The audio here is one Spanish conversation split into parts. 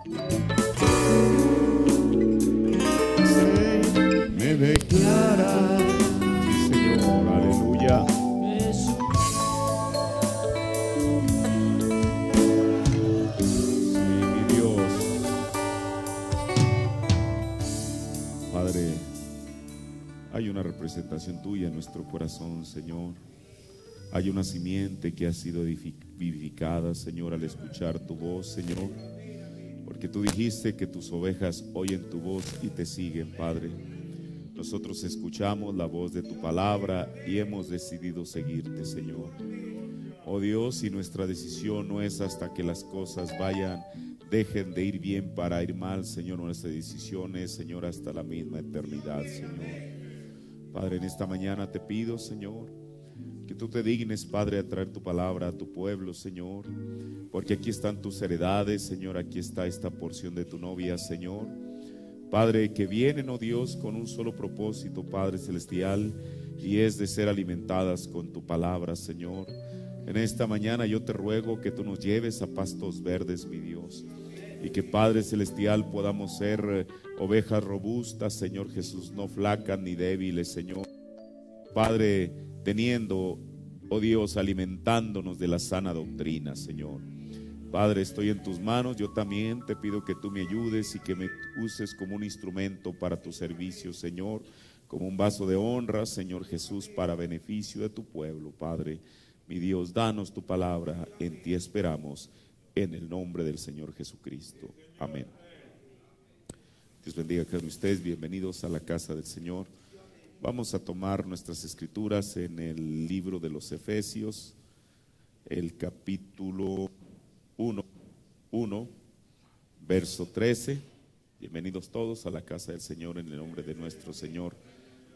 Me declara, sí, Señor, aleluya. Sí, mi Dios. Padre, hay una representación tuya en nuestro corazón, Señor. Hay una simiente que ha sido vivificada, Señor, al escuchar tu voz, Señor. Porque tú dijiste que tus ovejas oyen tu voz y te siguen, Padre. Nosotros escuchamos la voz de tu palabra y hemos decidido seguirte, Señor. Oh Dios, y nuestra decisión no es hasta que las cosas dejen de ir bien para ir mal, Señor. Nuestra decisión es, Señor, hasta la misma eternidad, Señor. Padre, en esta mañana te pido, Señor, que tú te dignes, Padre, a traer tu palabra a tu pueblo, Señor. Porque aquí están tus heredades, Señor. Aquí está esta porción de tu novia, Señor. Padre, que vienen, oh Dios, con un solo propósito, Padre celestial, y es de ser alimentadas con tu palabra, Señor. En esta mañana yo te ruego que tú nos lleves a pastos verdes, mi Dios, y que, Padre celestial, podamos ser ovejas robustas, Señor Jesús, no flacas ni débiles, Señor. Padre, teniendo, oh Dios, alimentándonos de la sana doctrina, Señor. Padre, estoy en tus manos. Yo también te pido que tú me ayudes y que me uses como un instrumento para tu servicio, Señor, como un vaso de honra, Señor Jesús, para beneficio de tu pueblo, Padre. Mi Dios, danos tu palabra, en ti esperamos, en el nombre del Señor Jesucristo. Amén. Dios bendiga a cada uno de ustedes. Bienvenidos a la casa del Señor. Vamos a tomar nuestras escrituras en el libro de los Efesios, el capítulo 1, verso 13. Bienvenidos todos a la casa del Señor en el nombre de nuestro Señor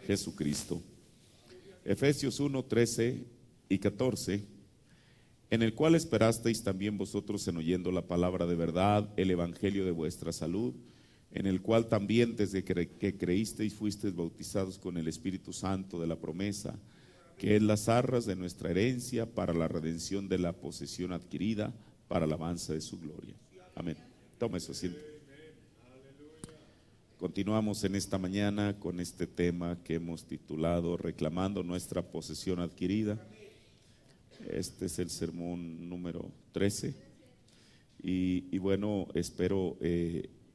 Jesucristo. Efesios 1, 13 y 14. En el cual esperasteis también vosotros en oyendo la palabra de verdad, el evangelio de vuestra salud, en el cual también desde que creísteis fuisteis bautizados con el Espíritu Santo de la promesa, que es las arras de nuestra herencia para la redención de la posesión adquirida, para alabanza de su gloria. Amén. Tome su asiento. Continuamos en esta mañana con este tema que hemos titulado Reclamando nuestra posesión adquirida. Este es el sermón número 13 y bueno, espero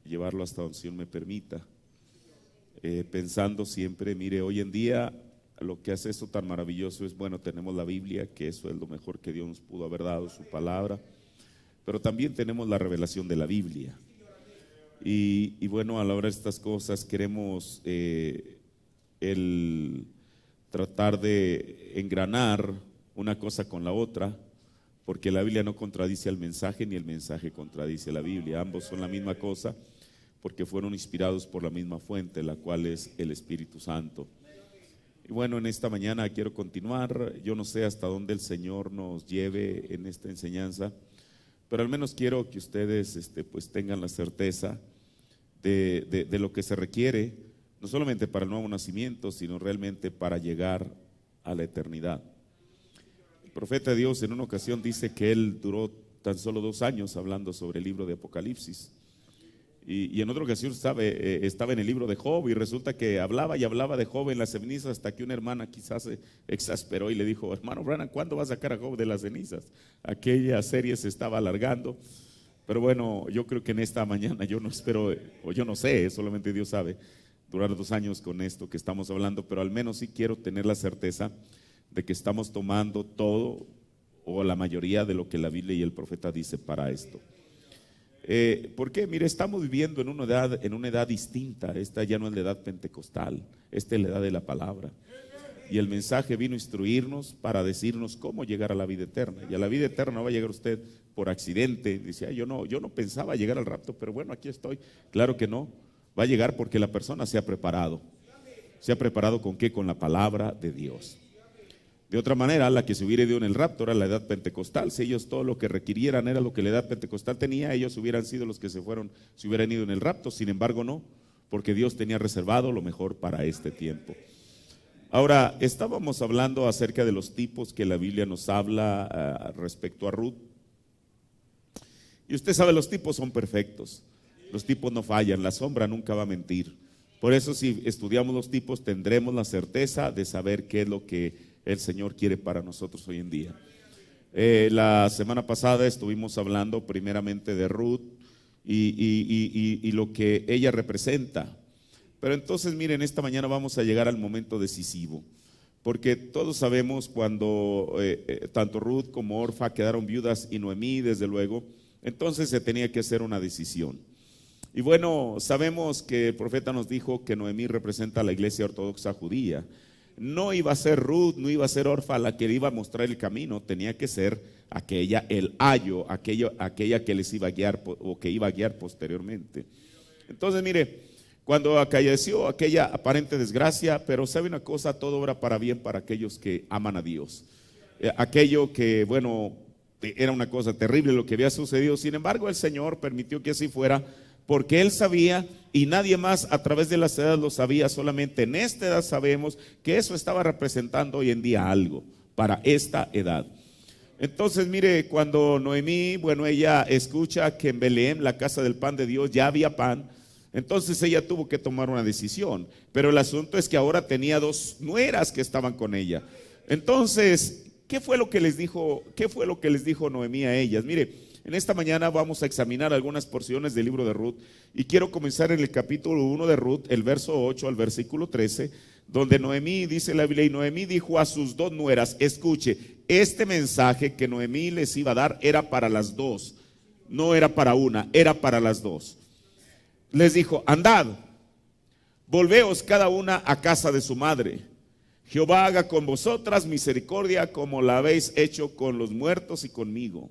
llevarlo hasta donde el Señor me permita, pensando siempre, mire, hoy en día lo que hace esto tan maravilloso es, bueno, tenemos la Biblia, que eso es lo mejor que Dios nos pudo haber dado, su palabra, pero también tenemos la revelación de la Biblia. Y bueno, a la hora de estas cosas queremos el tratar de engranar una cosa con la otra, porque la Biblia no contradice al mensaje ni el mensaje contradice a la Biblia. Ambos son la misma cosa porque fueron inspirados por la misma fuente, la cual es el Espíritu Santo. Y bueno, en esta mañana quiero continuar. Yo no sé hasta dónde el Señor nos lleve en esta enseñanza, pero al menos quiero que ustedes pues tengan la certeza de lo que se requiere, no solamente para el nuevo nacimiento, sino realmente para llegar a la eternidad. El profeta de Dios en una ocasión dice que él duró tan solo 2 años hablando sobre el libro de Apocalipsis. Y en otra ocasión estaba en el libro de Job, y resulta que hablaba y hablaba de Job en las cenizas, hasta que una hermana quizás se exasperó y le dijo: hermano Branham, ¿cuándo va a sacar a Job de las cenizas? Aquella serie se estaba alargando. Pero bueno, yo creo que en esta mañana yo no espero, o yo no sé, solamente Dios sabe, durar 2 años con esto que estamos hablando, pero al menos sí quiero tener la certeza de que estamos tomando todo o la mayoría de lo que la Biblia y el profeta dice para esto. Porque mire, estamos viviendo en una edad distinta. Esta ya no es la edad pentecostal, esta es la edad de la palabra. Y el mensaje vino a instruirnos para decirnos cómo llegar a la vida eterna. Y a la vida eterna no va a llegar usted por accidente. Dice: yo no pensaba llegar al rapto, pero bueno, aquí estoy. Claro que no, va a llegar porque la persona se ha preparado. ¿Se ha preparado con qué? Con la palabra de Dios. De otra manera, la que se hubiera ido en el rapto era la edad pentecostal. Si ellos todo lo que requirieran era lo que la edad pentecostal tenía, ellos hubieran sido los que se hubieran ido en el rapto. Sin embargo, no, porque Dios tenía reservado lo mejor para este tiempo. Ahora, estábamos hablando acerca de los tipos que la Biblia nos habla respecto a Ruth. Y usted sabe, los tipos son perfectos. Los tipos no fallan, la sombra nunca va a mentir. Por eso si estudiamos los tipos tendremos la certeza de saber qué es lo que el Señor quiere para nosotros hoy en día. La semana pasada estuvimos hablando primeramente de Ruth y lo que ella representa. Pero entonces miren, esta mañana vamos a llegar al momento decisivo. Porque todos sabemos cuando tanto Ruth como Orfa quedaron viudas y Noemí desde luego, entonces se tenía que hacer una decisión. Y bueno, sabemos que el profeta nos dijo que Noemí representa a la iglesia ortodoxa judía. No iba a ser Ruth, no iba a ser Orfa la que le iba a mostrar el camino, tenía que ser aquella, el ayo, aquella que les iba a guiar o que iba a guiar posteriormente. Entonces mire, cuando acaeció aquella aparente desgracia, pero sabe una cosa, todo obra para bien para aquellos que aman a Dios. Aquello que bueno, era una cosa terrible lo que había sucedido, sin embargo el Señor permitió que así fuera, porque Él sabía y nadie más a través de las edades lo sabía, solamente en esta edad sabemos que eso estaba representando hoy en día algo para esta edad. Entonces mire, cuando Noemí, bueno, ella escucha que en Belén, la casa del pan de Dios, ya había pan, entonces ella tuvo que tomar una decisión, pero el asunto es que ahora tenía dos nueras que estaban con ella. Entonces, ¿qué fue lo que les dijo Noemí a ellas? Mire, en esta mañana vamos a examinar algunas porciones del libro de Ruth y quiero comenzar en el capítulo 1 de Ruth, el verso 8 al versículo 13, donde Noemí, dice la Biblia, y Noemí dijo a sus dos nueras, escuche, este mensaje que Noemí les iba a dar era para las dos, no era para una, era para las dos. Les dijo, andad, volveos cada una a casa de su madre. Jehová haga con vosotras misericordia como la habéis hecho con los muertos y conmigo.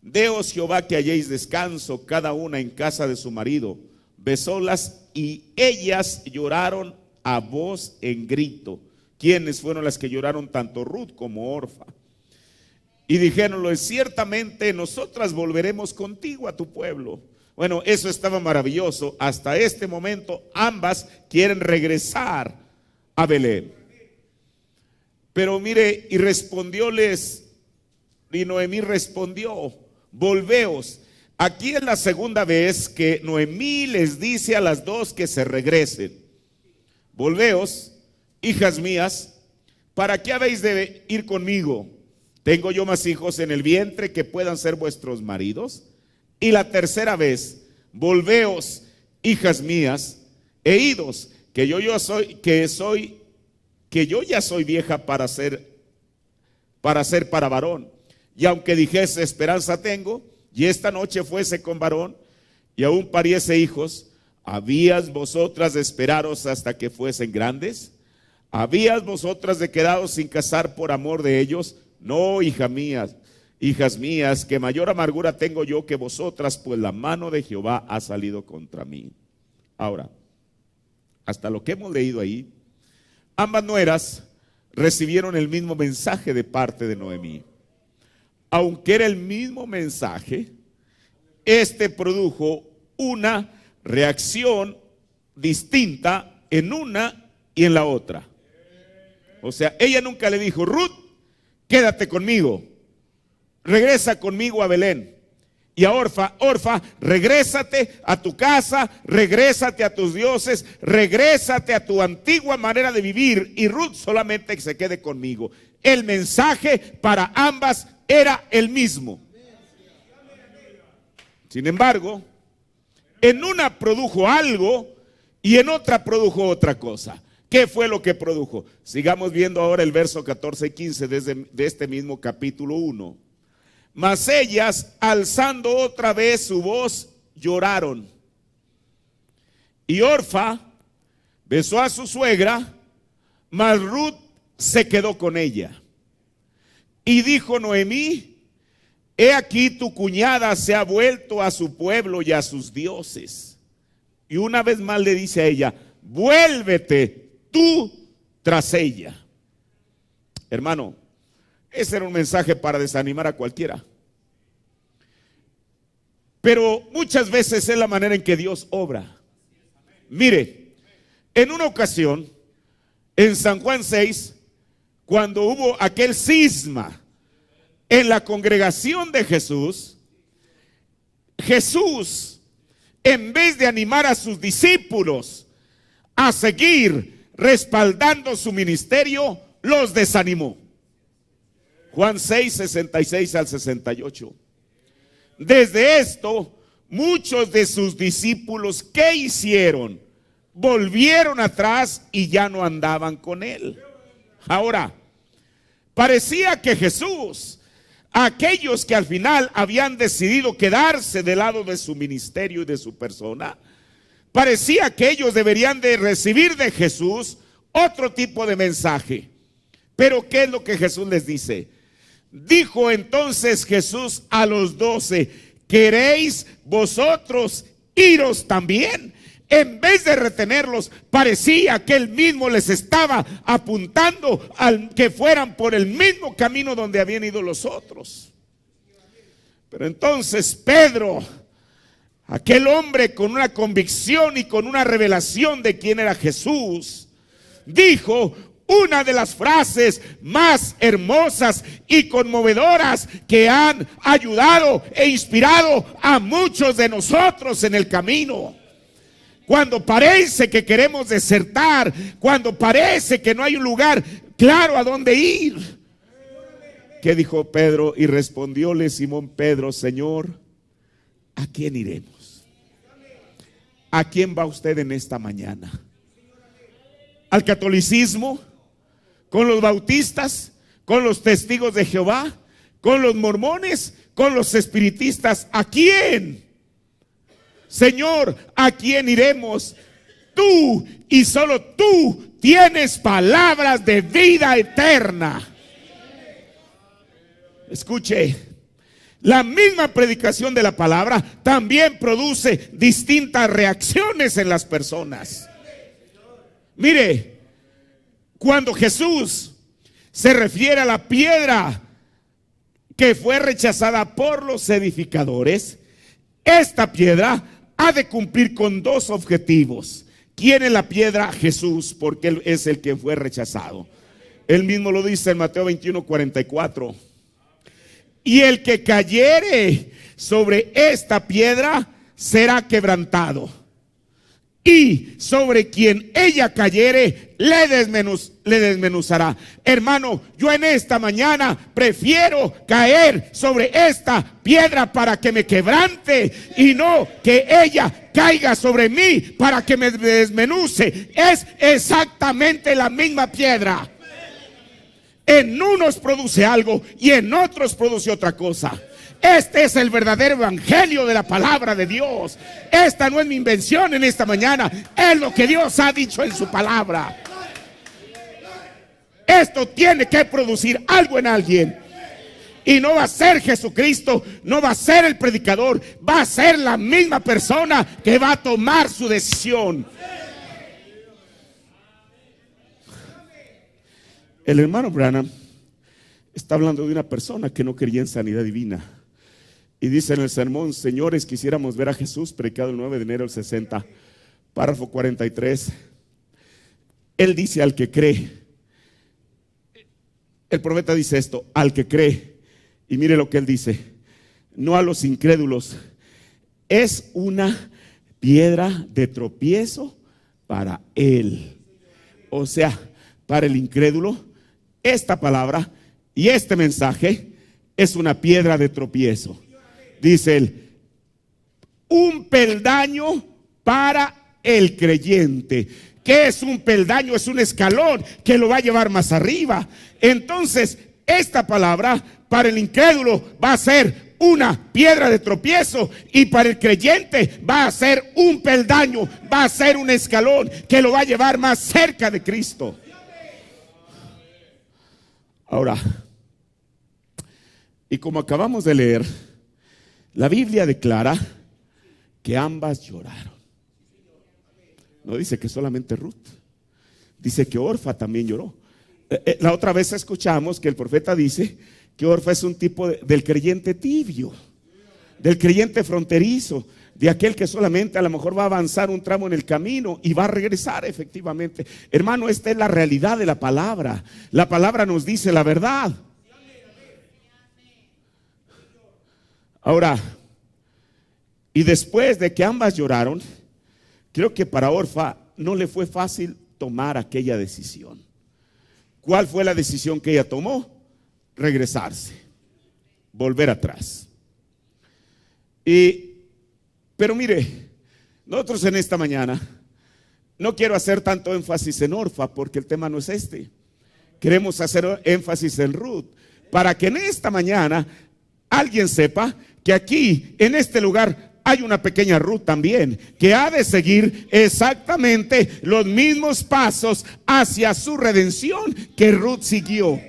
Deos Jehová que halléis descanso cada una en casa de su marido. Besólas y ellas lloraron a voz en grito. ¿Quiénes fueron las que lloraron? Tanto Ruth como Orfa. Y dijéronlo, ciertamente nosotras volveremos contigo a tu pueblo. Bueno, eso estaba maravilloso. Hasta este momento ambas quieren regresar a Belén. Pero mire, y Noemí respondió, volveos. Aquí es la segunda vez que Noemí les dice a las dos que se regresen. Volveos, hijas mías, ¿para qué habéis de ir conmigo? ¿Tengo yo más hijos en el vientre que puedan ser vuestros maridos? Y la tercera vez, volveos, hijas mías, e idos, que yo ya soy vieja para ser para varón. Y aunque dijese esperanza tengo, y esta noche fuese con varón, y aún pariese hijos, ¿habías vosotras de esperaros hasta que fuesen grandes? ¿Habías vosotras de quedaros sin casar por amor de ellos? No, hijas mías, que mayor amargura tengo yo que vosotras, pues la mano de Jehová ha salido contra mí. Ahora, hasta lo que hemos leído ahí, ambas nueras recibieron el mismo mensaje de parte de Noemí. Aunque era el mismo mensaje, este produjo una reacción distinta en una y en la otra. O sea, ella nunca le dijo, Ruth, quédate conmigo, regresa conmigo a Belén. Y a Orfa, regrésate a tu casa, regrésate a tus dioses, regrésate a tu antigua manera de vivir. Y Ruth solamente que se quede conmigo. El mensaje para ambas era el mismo. Sin embargo, en una produjo algo y en otra produjo otra cosa. ¿Qué fue lo que produjo? Sigamos viendo ahora el verso 14 y 15 de este mismo capítulo 1. Mas ellas, alzando otra vez su voz, lloraron. Y Orfa besó a su suegra, mas Ruth se quedó con ella. Y dijo Noemí, he aquí tu cuñada se ha vuelto a su pueblo y a sus dioses. Y una vez más le dice a ella, vuélvete tú tras ella. Hermano, ese era un mensaje para desanimar a cualquiera. Pero muchas veces es la manera en que Dios obra. Mire, en una ocasión, en San Juan 6, cuando hubo aquel cisma en la congregación de Jesús en vez de animar a sus discípulos a seguir respaldando su ministerio, los desanimó. Juan 6, 66 al 68. Desde esto, muchos de sus discípulos, ¿qué hicieron? Volvieron atrás y ya no andaban con él. Ahora, parecía que Jesús, aquellos que al final habían decidido quedarse del lado de su ministerio y de su persona, parecía que ellos deberían de recibir de Jesús otro tipo de mensaje. Pero ¿qué es lo que Jesús les dice? Dijo entonces Jesús a los 12: ¿queréis vosotros iros también? En vez de retenerlos, parecía que él mismo les estaba apuntando a que fueran por el mismo camino donde habían ido los otros. Pero entonces Pedro, aquel hombre con una convicción y con una revelación de quién era Jesús, dijo una de las frases más hermosas y conmovedoras que han ayudado e inspirado a muchos de nosotros en el camino. Cuando parece que queremos desertar, cuando parece que no hay un lugar claro a dónde ir. ¿Qué dijo Pedro? Y respondióle Simón Pedro: Señor, ¿a quién iremos? ¿A quién va usted en esta mañana? ¿Al catolicismo? ¿Con los bautistas? ¿Con los testigos de Jehová? ¿Con los mormones? ¿Con los espiritistas? ¿A quién? Señor, ¿a quién iremos? Tú y solo tú tienes palabras de vida eterna. Escuche, la misma predicación de la palabra también produce distintas reacciones en las personas. Mire, cuando Jesús se refiere a la piedra que fue rechazada por los edificadores, esta piedra ha de cumplir con dos objetivos. ¿Quién es la piedra? Jesús, porque Él es el que fue rechazado. Él mismo lo dice en Mateo 21, 44. Y el que cayere sobre esta piedra será quebrantado, y sobre quien ella cayere le desmenuzará. Hermano, yo en esta mañana prefiero caer sobre esta piedra para que me quebrante, y no que ella caiga sobre mí para que me desmenuce. Es exactamente la misma piedra. En unos produce algo y en otros produce otra cosa. Este es el verdadero evangelio de la palabra de Dios. Esta no es mi invención en esta mañana, es lo que Dios ha dicho en su palabra. Esto tiene que producir algo en alguien. Y no va a ser Jesucristo, no va a ser el predicador, va a ser la misma persona que va a tomar su decisión. El hermano Branham está hablando de una persona que no creía en sanidad divina. Y dice en el sermón: señores, quisiéramos ver a Jesús, predicado el 9 de enero del 60, párrafo 43. Él dice: al que cree. El profeta dice esto: al que cree. Y mire lo que él dice: no a los incrédulos. Es una piedra de tropiezo para él. O sea, para el incrédulo, esta palabra y este mensaje es una piedra de tropiezo. Dice él: un peldaño para el creyente. ¿Qué es un peldaño? Es un escalón que lo va a llevar más arriba. Entonces, esta palabra para el incrédulo va a ser una piedra de tropiezo, y para el creyente va a ser un peldaño, va a ser un escalón que lo va a llevar más cerca de Cristo. Ahora, y como acabamos de leer, la Biblia declara que ambas lloraron. No dice que solamente Ruth, dice que Orfa también lloró. La otra vez escuchamos que el profeta dice que Orfa es un tipo del creyente tibio, del creyente fronterizo, de aquel que solamente a lo mejor va a avanzar un tramo en el camino y va a regresar efectivamente. Hermano, esta es la realidad de la palabra. La palabra nos dice la verdad. Ahora, Y después de que ambas lloraron, creo que para Orfa no le fue fácil tomar aquella decisión. ¿Cuál fue la decisión que ella tomó? Regresarse, volver atrás. Pero mire, nosotros en esta mañana no quiero hacer tanto énfasis en Orfa porque el tema no es este. Queremos hacer énfasis en Ruth para que en esta mañana alguien sepa que aquí, en este lugar, hay una pequeña Ruth también que ha de seguir exactamente los mismos pasos hacia su redención que Ruth siguió.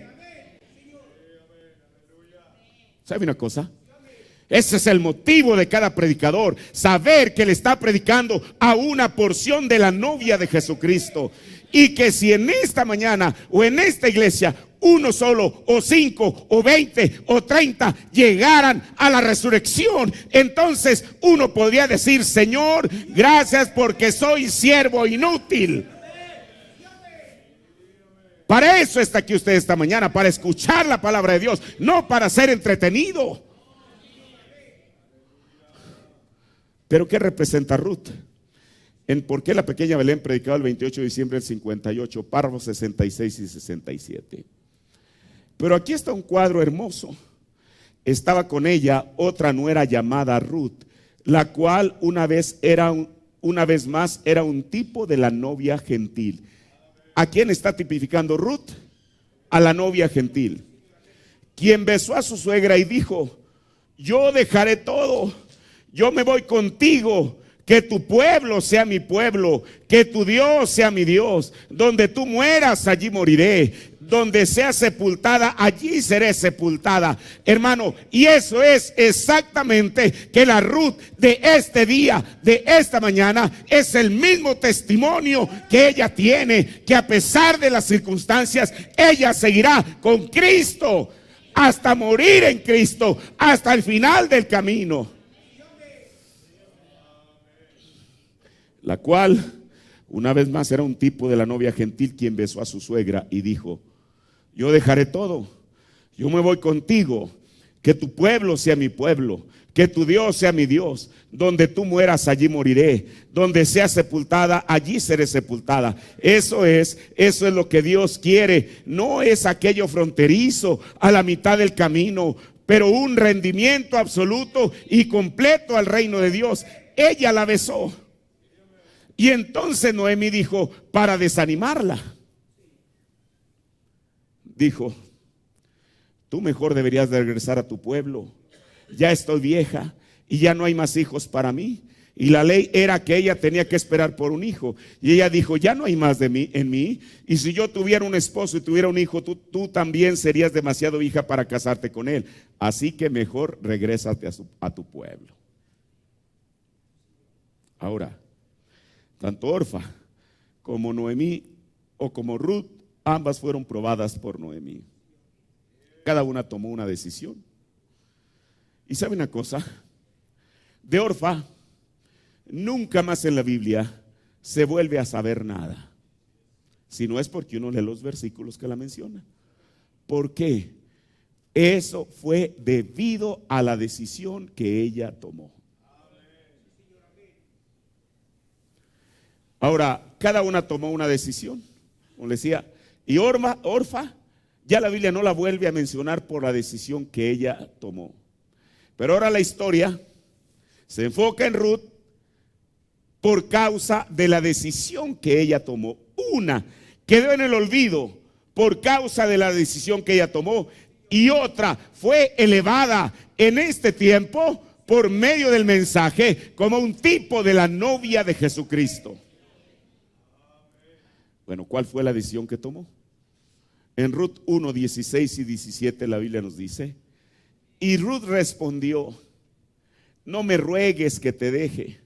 ¿Sabe una cosa? Ese es el motivo de cada predicador, saber que le está predicando a una porción de la novia de Jesucristo. Y que si en esta mañana o en esta iglesia uno solo o 5 o 20 o 30 llegaran a la resurrección, entonces uno podría decir: Señor, gracias porque soy siervo inútil. Para eso está aquí usted esta mañana, para escuchar la palabra de Dios, no para ser entretenido. Pero ¿qué representa Ruth? En por qué la pequeña Belén, predicado el 28 de diciembre del 58, párrafos 66 y 67. Pero aquí está un cuadro hermoso. Estaba con ella otra nuera llamada Ruth, la cual una vez más era un tipo de la novia gentil. ¿A quién está tipificando Ruth? A la novia gentil, quien besó a su suegra y dijo: yo dejaré todo, yo me voy contigo. Que tu pueblo sea mi pueblo, que tu Dios sea mi Dios. Donde tú mueras, allí moriré. Donde seas sepultada, allí seré sepultada. Hermano, y eso es exactamente que la Ruth de este día, de esta mañana, es el mismo testimonio que ella tiene, que a pesar de las circunstancias, ella seguirá con Cristo hasta morir en Cristo, hasta el final del camino. La cual, una vez más, era un tipo de la novia gentil, quien besó a su suegra y dijo: yo dejaré todo, yo me voy contigo, que tu pueblo sea mi pueblo, que tu Dios sea mi Dios. Donde tú mueras, allí moriré. Donde seas sepultada, allí seré sepultada. Eso es lo que Dios quiere. No es aquello fronterizo a la mitad del camino, pero un rendimiento absoluto y completo al reino de Dios. Ella la besó. Y entonces Noemí dijo, para desanimarla, dijo: tú mejor deberías de regresar a tu pueblo. Ya estoy vieja y ya no hay más hijos para mí. Y la ley era que ella tenía que esperar por un hijo. Y ella dijo: ya no hay más de mí en mí. Y si yo tuviera un esposo y tuviera un hijo, tú también serías demasiado hija para casarte con él. Así que mejor regrésate a tu pueblo. Ahora, tanto Orfa como Noemí o como Ruth, ambas fueron probadas por Noemí. Cada una tomó una decisión. Y sabe una cosa, de Orfa nunca más en la Biblia se vuelve a saber nada, si no es porque uno lee los versículos que la mencionan. ¿Por qué? Eso fue debido a la decisión que ella tomó. Ahora, cada una tomó una decisión, como le decía. Y Orfa, ya la Biblia no la vuelve a mencionar por la decisión que ella tomó. Pero ahora la historia se enfoca en Ruth por causa de la decisión que ella tomó. Una quedó en el olvido por causa de la decisión que ella tomó, y otra fue elevada en este tiempo por medio del mensaje como un tipo de la novia de Jesucristo. Bueno, ¿cuál fue la decisión que tomó? En Ruth 1, 16 y 17 la Biblia nos dice: y Ruth respondió: no me ruegues que te deje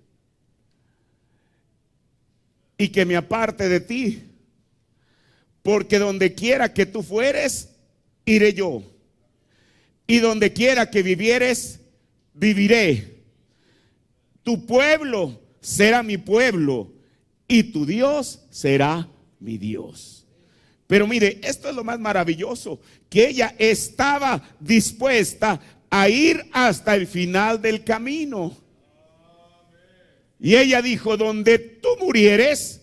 y que me aparte de ti, porque donde quiera que tú fueres, iré yo, y donde quiera que vivieres, viviré. Tu pueblo será mi pueblo y tu Dios será mi Dios. Pero mire, esto es lo más maravilloso, que ella estaba dispuesta a ir hasta el final del camino. Y ella dijo: donde tú murieres,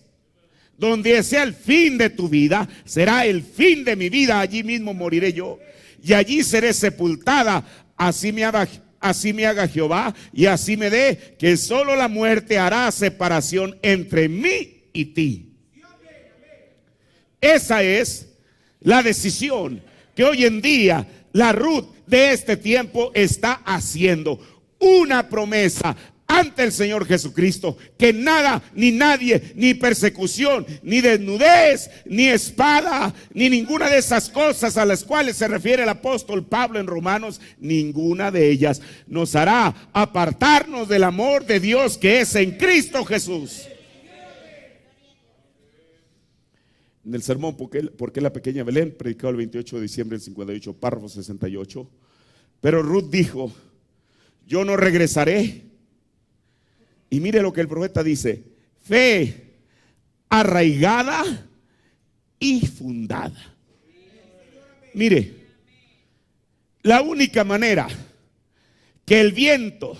donde sea el fin de tu vida, será el fin de mi vida. Allí mismo moriré yo, y allí seré sepultada. Así me haga Jehová, y así me dé, que solo la muerte hará separación entre mí y ti. Esa es la decisión que hoy en día la Ruth de este tiempo está haciendo. Una promesa ante el Señor Jesucristo, que nada, ni nadie, ni persecución, ni desnudez, ni espada, ni ninguna de esas cosas a las cuales se refiere el apóstol Pablo en Romanos, ninguna de ellas nos hará apartarnos del amor de Dios que es en Cristo Jesús. En el sermón ¿Por qué la pequeña Belén?, predicado el 28 de diciembre del 58, párrafo 68. Pero Ruth dijo: yo no regresaré. Y mire lo que el profeta dice: fe arraigada y fundada. Mire, la única manera que el viento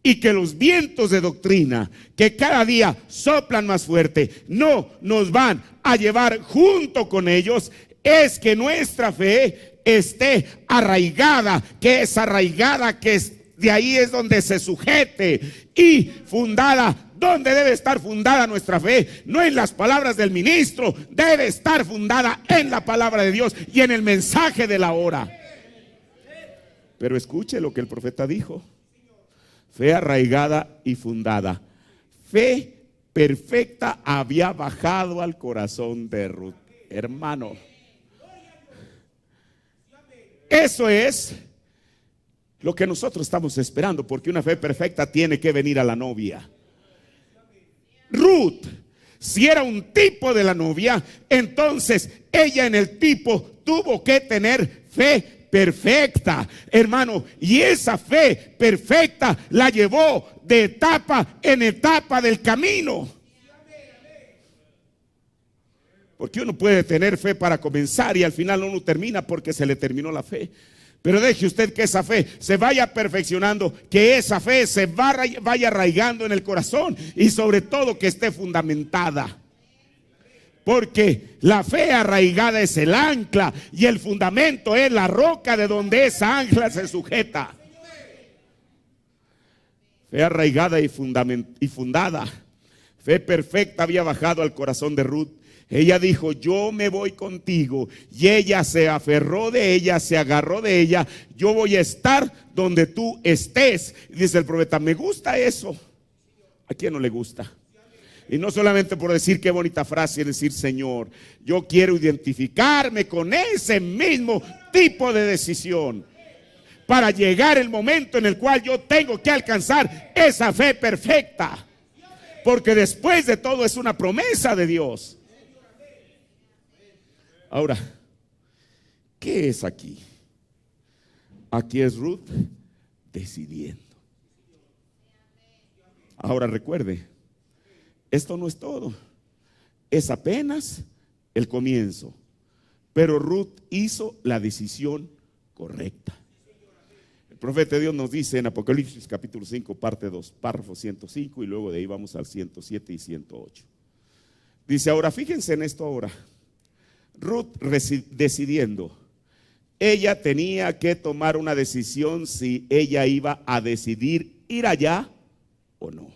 y que los vientos de doctrina que cada día soplan más fuerte no nos van a llevar junto con ellos es que nuestra fe esté arraigada, que es arraigada, que es de ahí es donde se sujete, y fundada. ¿Dónde debe estar fundada nuestra fe? No en las palabras del ministro, debe estar fundada en la palabra de Dios y en el mensaje de la hora. Pero escuche lo que el profeta dijo: fe arraigada y fundada. Fe perfecta había bajado al corazón de Ruth. Hermano, eso es lo que nosotros estamos esperando, porque una fe perfecta tiene que venir a la novia. Ruth, si era un tipo de la novia, entonces ella en el tipo tuvo que tener fe perfecta, hermano, y esa fe perfecta la llevó de etapa en etapa del camino. Porque uno puede tener fe para comenzar y al final uno termina porque se le terminó la fe. Pero deje usted que esa fe se vaya perfeccionando, que esa fe se vaya arraigando en el corazón y sobre todo que esté fundamentada. Porque la fe arraigada es el ancla y el fundamento es la roca de donde esa ancla se sujeta. Fe arraigada y fundada. Fe perfecta había bajado al corazón de Ruth. Ella dijo: yo me voy contigo. Y ella se aferró de ella, se agarró de ella. Yo voy a estar donde tú estés. Dice el profeta: me gusta eso. ¿A quién no le gusta? Y no solamente por decir qué bonita frase, es decir: Señor, yo quiero identificarme con ese mismo tipo de decisión para llegar el momento en el cual yo tengo que alcanzar esa fe perfecta. Porque después de todo es una promesa de Dios. Ahora, ¿qué es aquí? Aquí es Ruth decidiendo. Ahora recuerde, esto no es todo, es apenas el comienzo. Pero Ruth hizo la decisión correcta. El profeta de Dios nos dice en Apocalipsis capítulo 5, parte 2, párrafo 105, y luego de ahí vamos al 107 y 108. Dice: ahora fíjense en esto ahora. Ruth decidiendo, ella tenía que tomar una decisión si ella iba a decidir ir allá o no.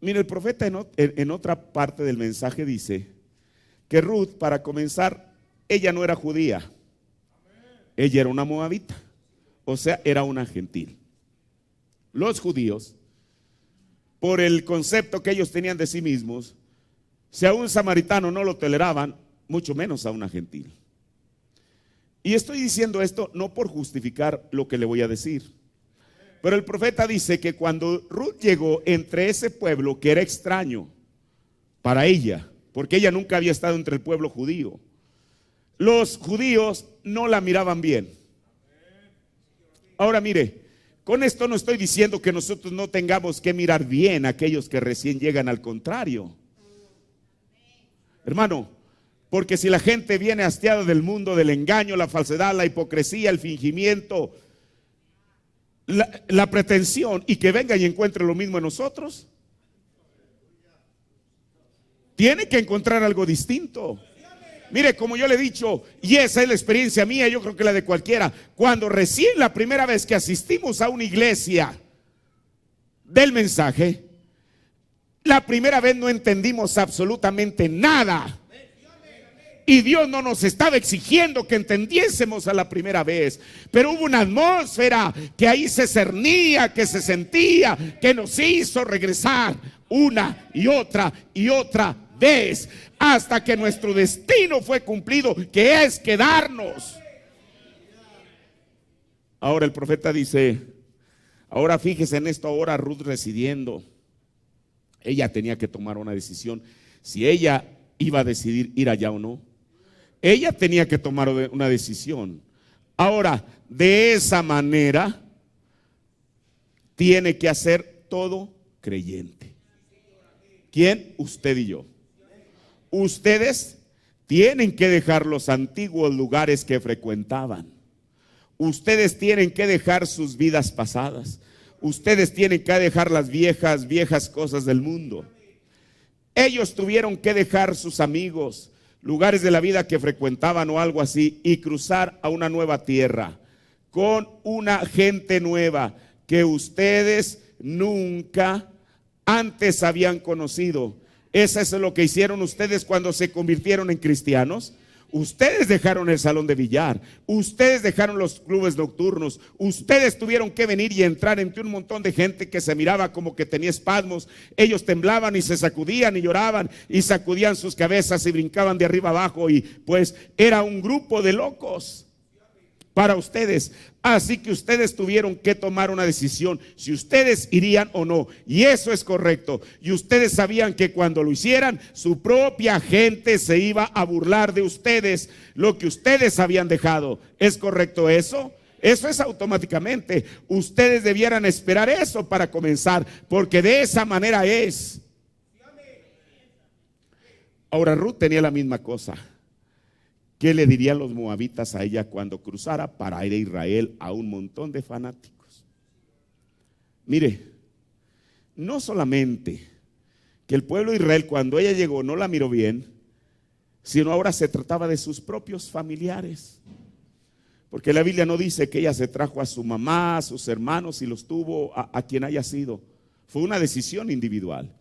Mire, el profeta en otra parte del mensaje dice que Ruth, para comenzar, ella no era judía, ella era una moabita, o sea, era una gentil. Los judíos, por el concepto que ellos tenían de sí mismos, si a un samaritano no lo toleraban, mucho menos a una gentil. Y estoy diciendo esto no por justificar lo que le voy a decir, pero el profeta dice que cuando Ruth llegó entre ese pueblo que era extraño para ella, porque ella nunca había estado entre el pueblo judío, los judíos no la miraban bien. Ahora mire, con esto no estoy diciendo que nosotros no tengamos que mirar bien a aquellos que recién llegan, al contrario. Hermano, porque si la gente viene hastiada del mundo, del engaño, la falsedad, la hipocresía, el fingimiento, la pretensión y que venga y encuentre lo mismo en nosotros? Tiene que encontrar algo distinto. Mire, como yo le he dicho, y esa es la experiencia mía, yo creo que la de cualquiera, cuando recién la primera vez que asistimos a una iglesia del mensaje, la primera vez no entendimos absolutamente nada. Y Dios no nos estaba exigiendo que entendiésemos a la primera vez, pero hubo una atmósfera que ahí se cernía, que se sentía, que nos hizo regresar una y otra vez, hasta que nuestro destino fue cumplido, que es quedarnos. Ahora el profeta dice, ahora fíjese en esto, ahora Ruth residiendo, ella tenía que tomar una decisión, si ella iba a decidir ir allá o no. Ella tenía que tomar una decisión. Ahora, de esa manera, tiene que hacer todo creyente. ¿Quién? Usted y yo. Ustedes tienen que dejar los antiguos lugares que frecuentaban. Ustedes tienen que dejar sus vidas pasadas. Ustedes tienen que dejar las viejas cosas del mundo. Ellos tuvieron que dejar sus amigos, lugares de la vida que frecuentaban o algo así, y cruzar a una nueva tierra con una gente nueva que ustedes nunca antes habían conocido. Eso es lo que hicieron ustedes cuando se convirtieron en cristianos. Ustedes dejaron el salón de billar, ustedes dejaron los clubes nocturnos, ustedes tuvieron que venir y entrar entre un montón de gente que se miraba como que tenía espasmos. Ellos temblaban y se sacudían y lloraban y sacudían sus cabezas y brincaban de arriba abajo, y pues era un grupo de locos para ustedes. Así que ustedes tuvieron que tomar una decisión, si ustedes irían o no, y eso es correcto. Y ustedes sabían que cuando lo hicieran, su propia gente se iba a burlar de ustedes, lo que ustedes habían dejado. ¿Es correcto eso? Eso es automáticamente. Ustedes debieran esperar eso para comenzar, porque de esa manera es. Ahora Ruth tenía la misma cosa. ¿Qué le dirían los moabitas a ella cuando cruzara para ir a Israel a un montón de fanáticos? Mire, no solamente que el pueblo de Israel cuando ella llegó no la miró bien, sino ahora se trataba de sus propios familiares. Porque la Biblia no dice que ella se trajo a su mamá, a sus hermanos y los tuvo a quien haya sido. Fue una decisión individual.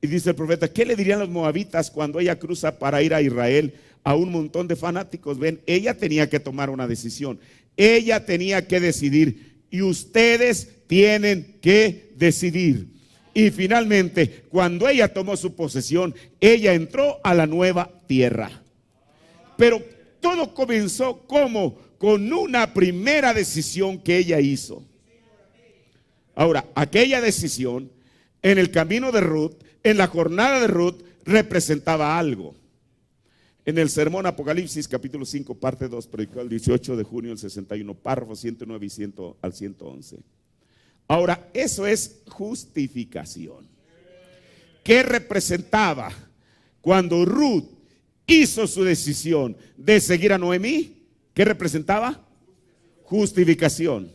Y dice el profeta, ¿qué le dirían los moabitas cuando ella cruza para ir a Israel a un montón de fanáticos? Ven, ella tenía que tomar una decisión. Ella tenía que decidir. Y ustedes tienen que decidir. Y finalmente, cuando ella tomó su posesión, ella entró a la nueva tierra. Pero todo comenzó como con una primera decisión que ella hizo. Ahora, aquella decisión en el camino de Ruth, en la jornada de Ruth, representaba algo. En el sermón Apocalipsis capítulo 5 parte 2, predicado el 18 de junio del 61, párrafos 109 y 100 al 111. Ahora, eso es justificación. ¿Qué representaba cuando Ruth hizo su decisión de seguir a Noemí? ¿Qué representaba? Justificación.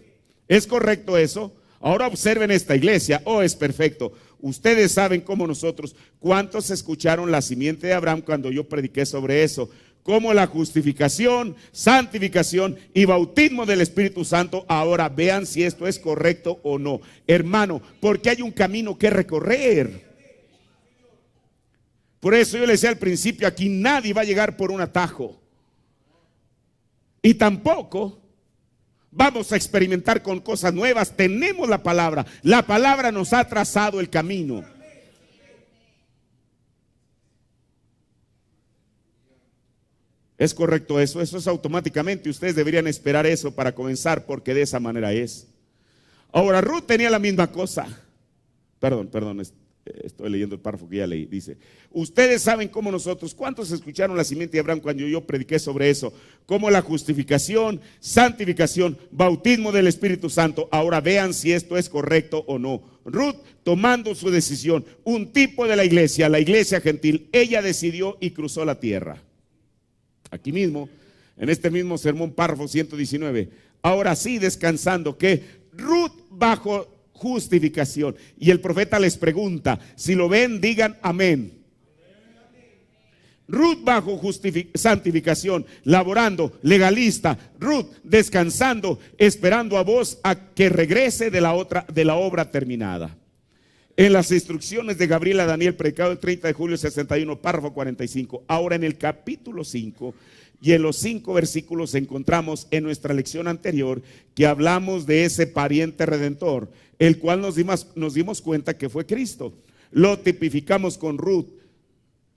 ¿Es correcto eso? Ahora observen esta iglesia. Oh, es perfecto. Ustedes saben como nosotros, ¿cuántos escucharon la simiente de Abraham cuando yo prediqué sobre eso? Como la justificación, santificación y bautismo del Espíritu Santo. Ahora vean si esto es correcto o no. Hermano, porque hay un camino que recorrer. Por eso yo les decía al principio, aquí nadie va a llegar por un atajo. Y tampoco vamos a experimentar con cosas nuevas. Tenemos la palabra. La palabra nos ha trazado el camino. ¿Es correcto eso? Eso es automáticamente. Ustedes deberían esperar eso para comenzar, porque de esa manera es. Ahora, Ruth tenía la misma cosa. Perdón, estoy leyendo el párrafo que ya leí. Dice, ustedes saben como nosotros, ¿cuántos escucharon la simiente de Abraham cuando yo prediqué sobre eso? Como la justificación, santificación, bautismo del Espíritu Santo. Ahora vean si esto es correcto o no. Ruth, tomando su decisión, un tipo de la iglesia gentil, ella decidió y cruzó la tierra. Aquí mismo, en este mismo sermón, párrafo 119. Ahora sí, descansando, que Ruth bajo justificación. Y el profeta les pregunta, si lo ven, digan amén. Ruth bajo santificación, laborando, legalista. Ruth descansando, esperando a vos a que regrese de la obra terminada. En las instrucciones de Gabriel a Daniel, predicado el 30 de julio 61, párrafo 45. Ahora en el capítulo 5 y en los 5 versículos encontramos en nuestra lección anterior que hablamos de ese pariente redentor, el cual nos dimos cuenta que fue Cristo. Lo tipificamos con Ruth.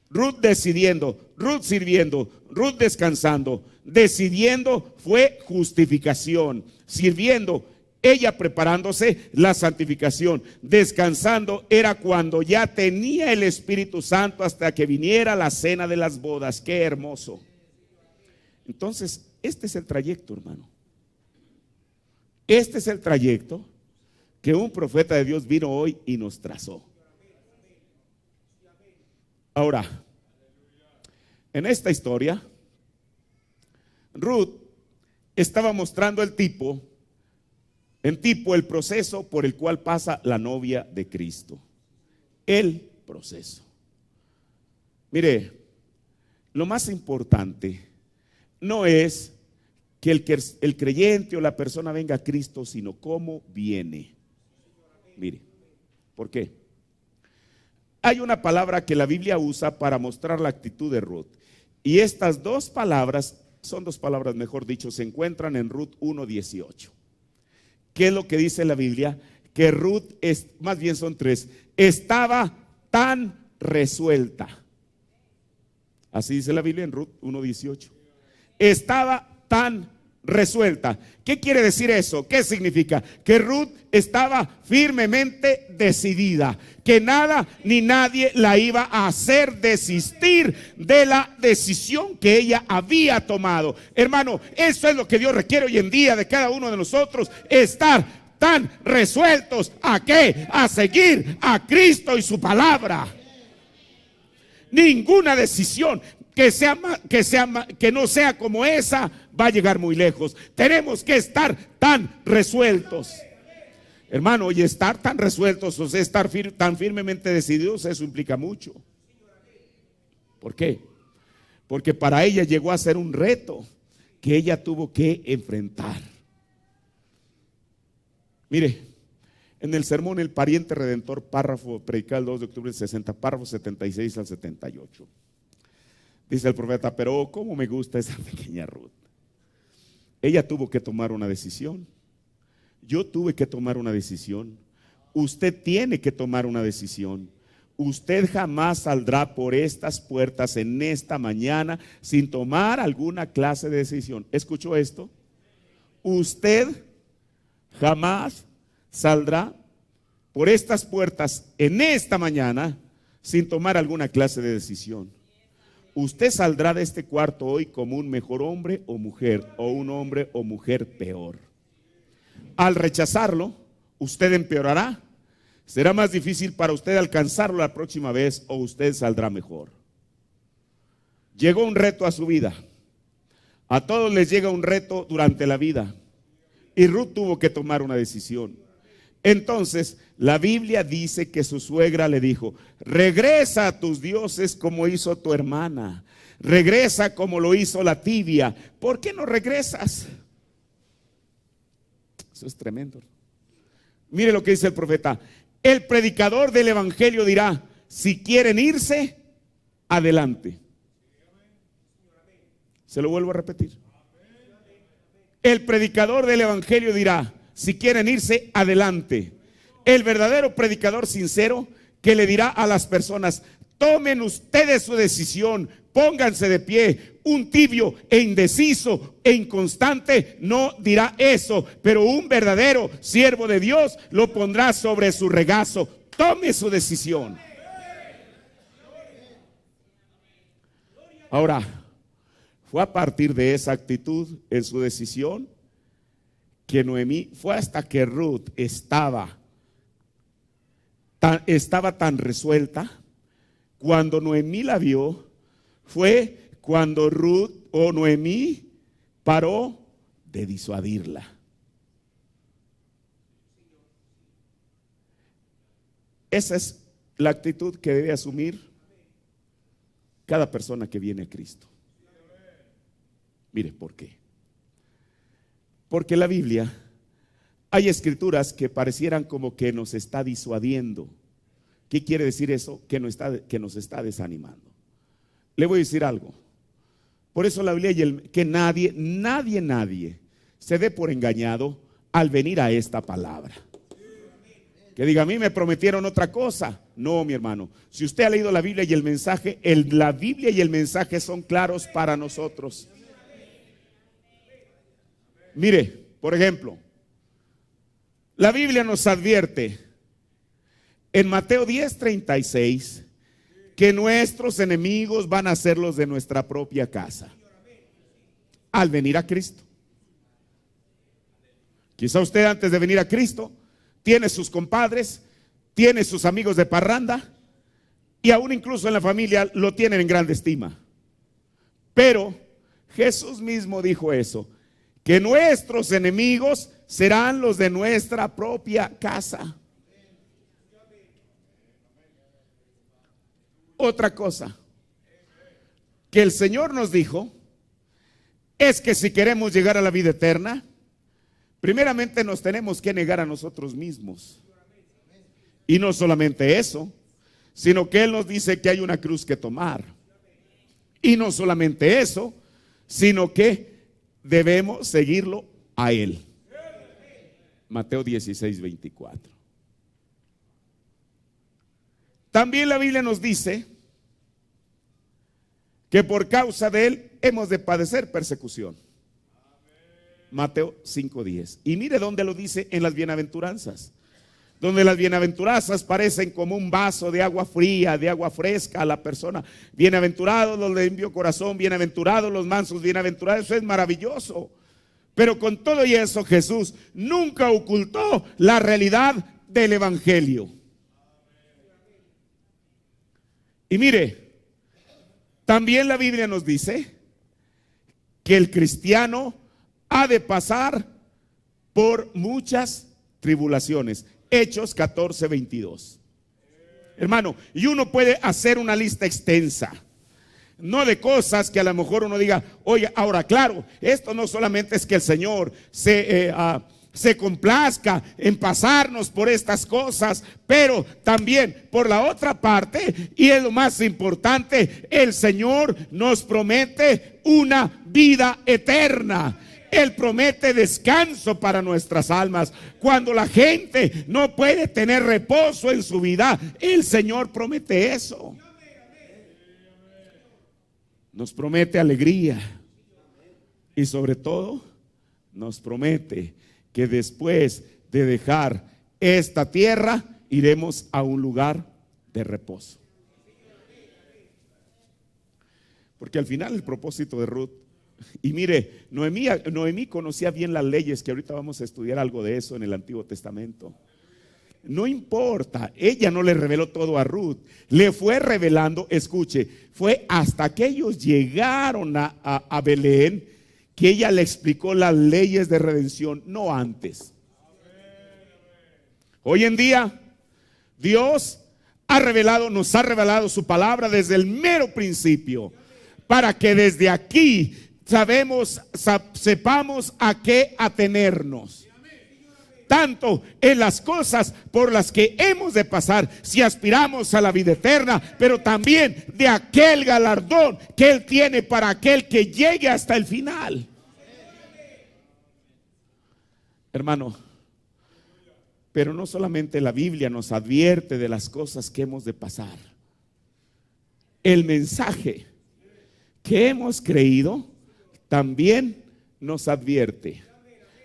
Ruth decidiendo, Ruth sirviendo, Ruth descansando. Decidiendo fue justificación. Sirviendo, ella preparándose, la santificación. Descansando era cuando ya tenía el Espíritu Santo hasta que viniera la cena de las bodas. Qué hermoso. Entonces, este es el trayecto, hermano. Este es el trayecto que un profeta de Dios vino hoy y nos trazó. Ahora, en esta historia, Ruth estaba mostrando el proceso por el cual pasa la novia de Cristo. El proceso. Mire, lo más importante no es que el creyente o la persona venga a Cristo, sino cómo viene. Mire, ¿por qué? Hay una palabra que la Biblia usa para mostrar la actitud de Ruth. Y estas dos palabras, son dos palabras mejor dicho, se encuentran en Ruth 1:18. ¿Qué es lo que dice la Biblia? Que Ruth, más bien son tres, estaba tan resuelta. Así dice la Biblia en Ruth 1:18. Estaba tan resuelta. ¿Qué quiere decir eso? ¿Qué significa? Que Ruth estaba firmemente decidida, que nada ni nadie la iba a hacer desistir de la decisión que ella había tomado. Hermano, eso es lo que Dios requiere hoy en día de cada uno de nosotros, estar tan resueltos. ¿A qué? A seguir a Cristo y su palabra. Ninguna decisión que no sea como esa va a llegar muy lejos. Tenemos que estar tan resueltos, hermano. Y estar tan resueltos, o sea, estar tan firmemente decididos, eso implica mucho. ¿Por qué? Porque para ella llegó a ser un reto que ella tuvo que enfrentar. Mire, en el sermón El Pariente Redentor, párrafo predicado el 2 de octubre del 60, párrafo 76 al 78. Dice el profeta, pero cómo me gusta esa pequeña Ruth. Ella tuvo que tomar una decisión. Yo tuve que tomar una decisión. Usted tiene que tomar una decisión. Usted jamás saldrá por estas puertas en esta mañana sin tomar alguna clase de decisión. ¿Escuchó esto? Usted jamás saldrá por estas puertas en esta mañana sin tomar alguna clase de decisión. Usted saldrá de este cuarto hoy como un mejor hombre o mujer, o un hombre o mujer peor. Al rechazarlo, usted empeorará. Será más difícil para usted alcanzarlo la próxima vez, o usted saldrá mejor. Llegó un reto a su vida. A todos les llega un reto durante la vida. Y Ruth tuvo que tomar una decisión. Entonces, la Biblia dice que su suegra le dijo, regresa a tus dioses como hizo tu hermana. Regresa como lo hizo la tibia. ¿Por qué no regresas? Eso es tremendo. Mire lo que dice el profeta. El predicador del evangelio dirá, si quieren irse, adelante. Se lo vuelvo a repetir. El predicador del evangelio dirá, si quieren irse, adelante. El verdadero predicador sincero que le dirá a las personas, tomen ustedes su decisión, pónganse de pie. Un tibio e indeciso e inconstante no dirá eso, pero un verdadero siervo de Dios lo pondrá sobre su regazo. Tome su decisión. Ahora, fue a partir de esa actitud en su decisión que Noemí, fue hasta que Ruth estaba tan resuelta. Cuando Noemí la vio, fue cuando Ruth o Noemí paró de disuadirla. esa es la actitud que debe asumir cada persona que viene a Cristo. Mire, ¿por qué? Porque en la Biblia hay escrituras que parecieran como que nos está disuadiendo. ¿Qué quiere decir eso? Que nos está desanimando. Le voy a decir algo. Por eso la Biblia, que nadie se dé por engañado al venir a esta palabra. Que diga, a mí me prometieron otra cosa. No, mi hermano. Si usted ha leído la Biblia y el mensaje, la Biblia y el mensaje son claros para nosotros. Mire, por ejemplo, la Biblia nos advierte en Mateo 10:36 que nuestros enemigos van a ser los de nuestra propia casa al venir a Cristo. Quizá usted antes de venir a Cristo tiene sus compadres, tiene sus amigos de parranda y aún incluso en la familia lo tienen en grande estima. Pero Jesús mismo dijo eso, que nuestros enemigos serán los de nuestra propia casa. Otra cosa que el Señor nos dijo es que si queremos llegar a la vida eterna, primeramente nos tenemos que negar a nosotros mismos. Y no solamente eso, sino que Él nos dice que hay una cruz que tomar. Y no solamente eso, sino que debemos seguirlo a Él. Mateo 16:24. También la Biblia nos dice que por causa de Él hemos de padecer persecución. Mateo 5:10. Y mire dónde lo dice, en las bienaventuranzas. Donde las bienaventuranzas parecen como un vaso de agua fría, de agua fresca a la persona. Bienaventurados los de limpio corazón, bienaventurados los mansos, bienaventurados. Eso es maravilloso. Pero con todo y eso, Jesús nunca ocultó la realidad del evangelio. Y mire, también la Biblia nos dice que el cristiano ha de pasar por muchas tribulaciones. Hechos 14:22. Hermano, y uno puede hacer una lista extensa, no de cosas que a lo mejor uno diga, oye, ahora claro, esto no solamente es que el Señor se complazca en pasarnos por estas cosas, pero también por la otra parte, y es lo más importante, el Señor nos promete una vida eterna. Él promete descanso para nuestras almas. Cuando la gente no puede tener reposo en su vida, el Señor promete eso. Nos promete alegría. Y sobre todo, nos promete que después de dejar esta tierra, iremos a un lugar de reposo. Porque al final el propósito de Ruth, y mire, Noemí conocía bien las leyes, que ahorita vamos a estudiar algo de eso en el Antiguo Testamento. No importa, ella no le reveló todo a Ruth, le fue revelando, escuche, fue hasta que ellos llegaron a Belén que ella le explicó las leyes de redención, no antes. Hoy en día, Dios nos ha revelado su palabra desde el mero principio, para que desde aquí sepamos a qué atenernos, tanto en las cosas por las que hemos de pasar si aspiramos a la vida eterna, pero también de aquel galardón que Él tiene para aquel que llegue hasta el final. Hermano, pero no solamente la Biblia nos advierte de las cosas que hemos de pasar. El mensaje que hemos creído también nos advierte.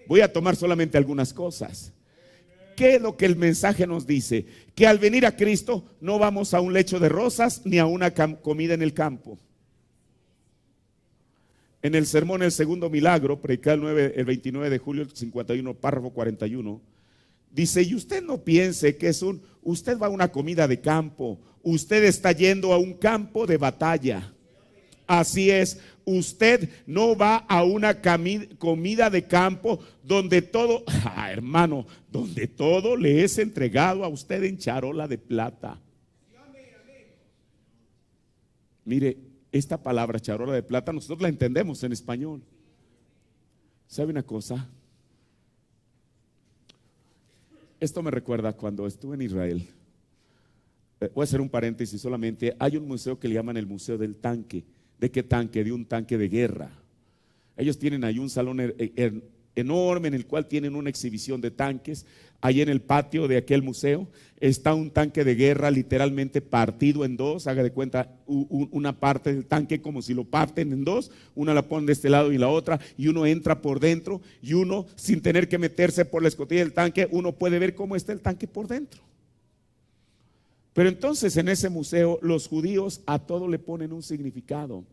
Voy a tomar solamente algunas cosas. ¿Qué es lo que el mensaje nos dice? Que al venir a Cristo no vamos a un lecho de rosas ni a una comida en el campo. En el sermón El Segundo Milagro, predicado el 29 de julio del 51, párrafo 41, dice, y usted no piense que usted va a una comida de campo, usted está yendo a un campo de batalla. Así es, usted no va a una comida de campo donde todo, hermano, donde todo le es entregado a usted en charola de plata. Mire, esta palabra charola de plata nosotros la entendemos en español. ¿Sabe una cosa? Esto me recuerda cuando estuve en Israel. Voy a hacer un paréntesis solamente. Hay un museo que le llaman el Museo del Tanque. ¿De qué tanque? De un tanque de guerra. Ellos tienen ahí un salón enorme en el cual tienen una exhibición de tanques. Ahí en el patio de aquel museo está un tanque de guerra literalmente partido en dos. Haga de cuenta una parte del tanque como si lo parten en dos. Una la ponen de este lado y la otra, y uno entra por dentro, y uno, sin tener que meterse por la escotilla del tanque, uno puede ver cómo está el tanque por dentro. Pero entonces en ese museo los judíos a todo le ponen un significado.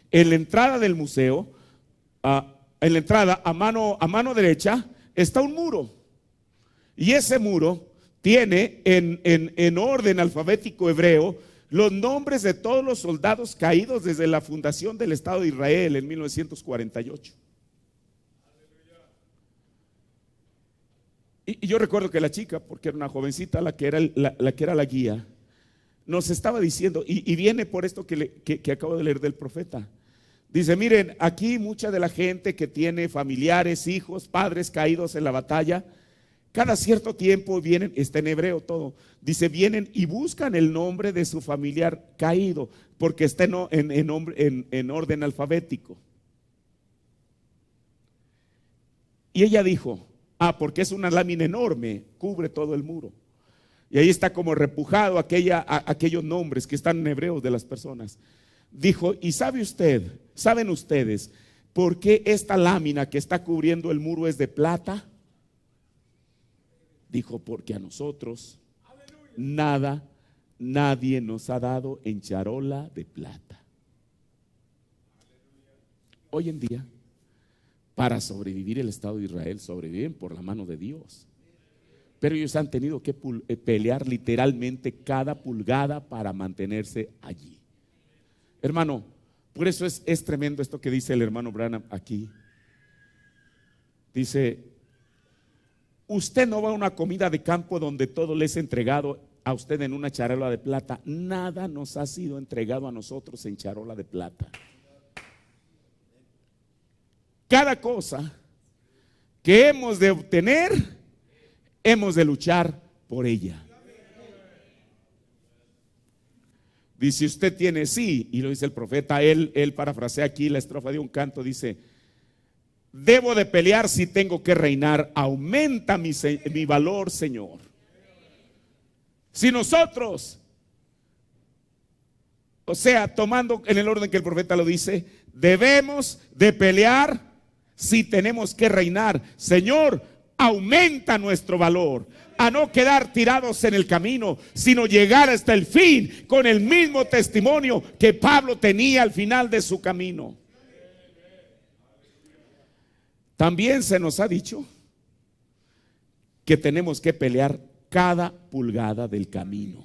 En la entrada del museo, en la entrada a mano derecha está un muro, y ese muro tiene en orden alfabético hebreo los nombres de todos los soldados caídos desde la fundación del Estado de Israel en 1948. Y yo recuerdo que la chica, porque era una jovencita la que era la guía, nos estaba diciendo, y viene por esto que acabo de leer del profeta. Dice, miren, aquí mucha de la gente que tiene familiares, hijos, padres caídos en la batalla, cada cierto tiempo vienen, está en hebreo todo, dice, vienen y buscan el nombre de su familiar caído, porque está en orden alfabético. Y ella dijo, porque es una lámina enorme, cubre todo el muro. Y ahí está como repujado aquellos nombres que están en hebreo de las personas. Dijo, ¿y saben ustedes por qué esta lámina que está cubriendo el muro es de plata? Dijo, porque a nosotros nadie nos ha dado en charola de plata. Hoy en día, para sobrevivir el Estado de Israel, sobreviven por la mano de Dios. Pero ellos han tenido que pelear literalmente cada pulgada para mantenerse allí. Hermano, por eso es tremendo esto que dice el hermano Branham aquí. Dice, usted no va a una comida de campo donde todo le es entregado a usted en una charola de plata. Nada nos ha sido entregado a nosotros en charola de plata. Cada cosa que hemos de obtener, hemos de luchar por ella. Dice, usted tiene sí, y lo dice el profeta, él parafrasea aquí la estrofa de un canto, dice, debo de pelear si tengo que reinar, aumenta mi valor, Señor. Si nosotros, o sea, tomando en el orden que el profeta lo dice, debemos de pelear si tenemos que reinar, Señor, aumenta nuestro valor, a no quedar tirados en el camino, sino llegar hasta el fin con el mismo testimonio que Pablo tenía al final de su camino. También se nos ha dicho que tenemos que pelear cada pulgada del camino.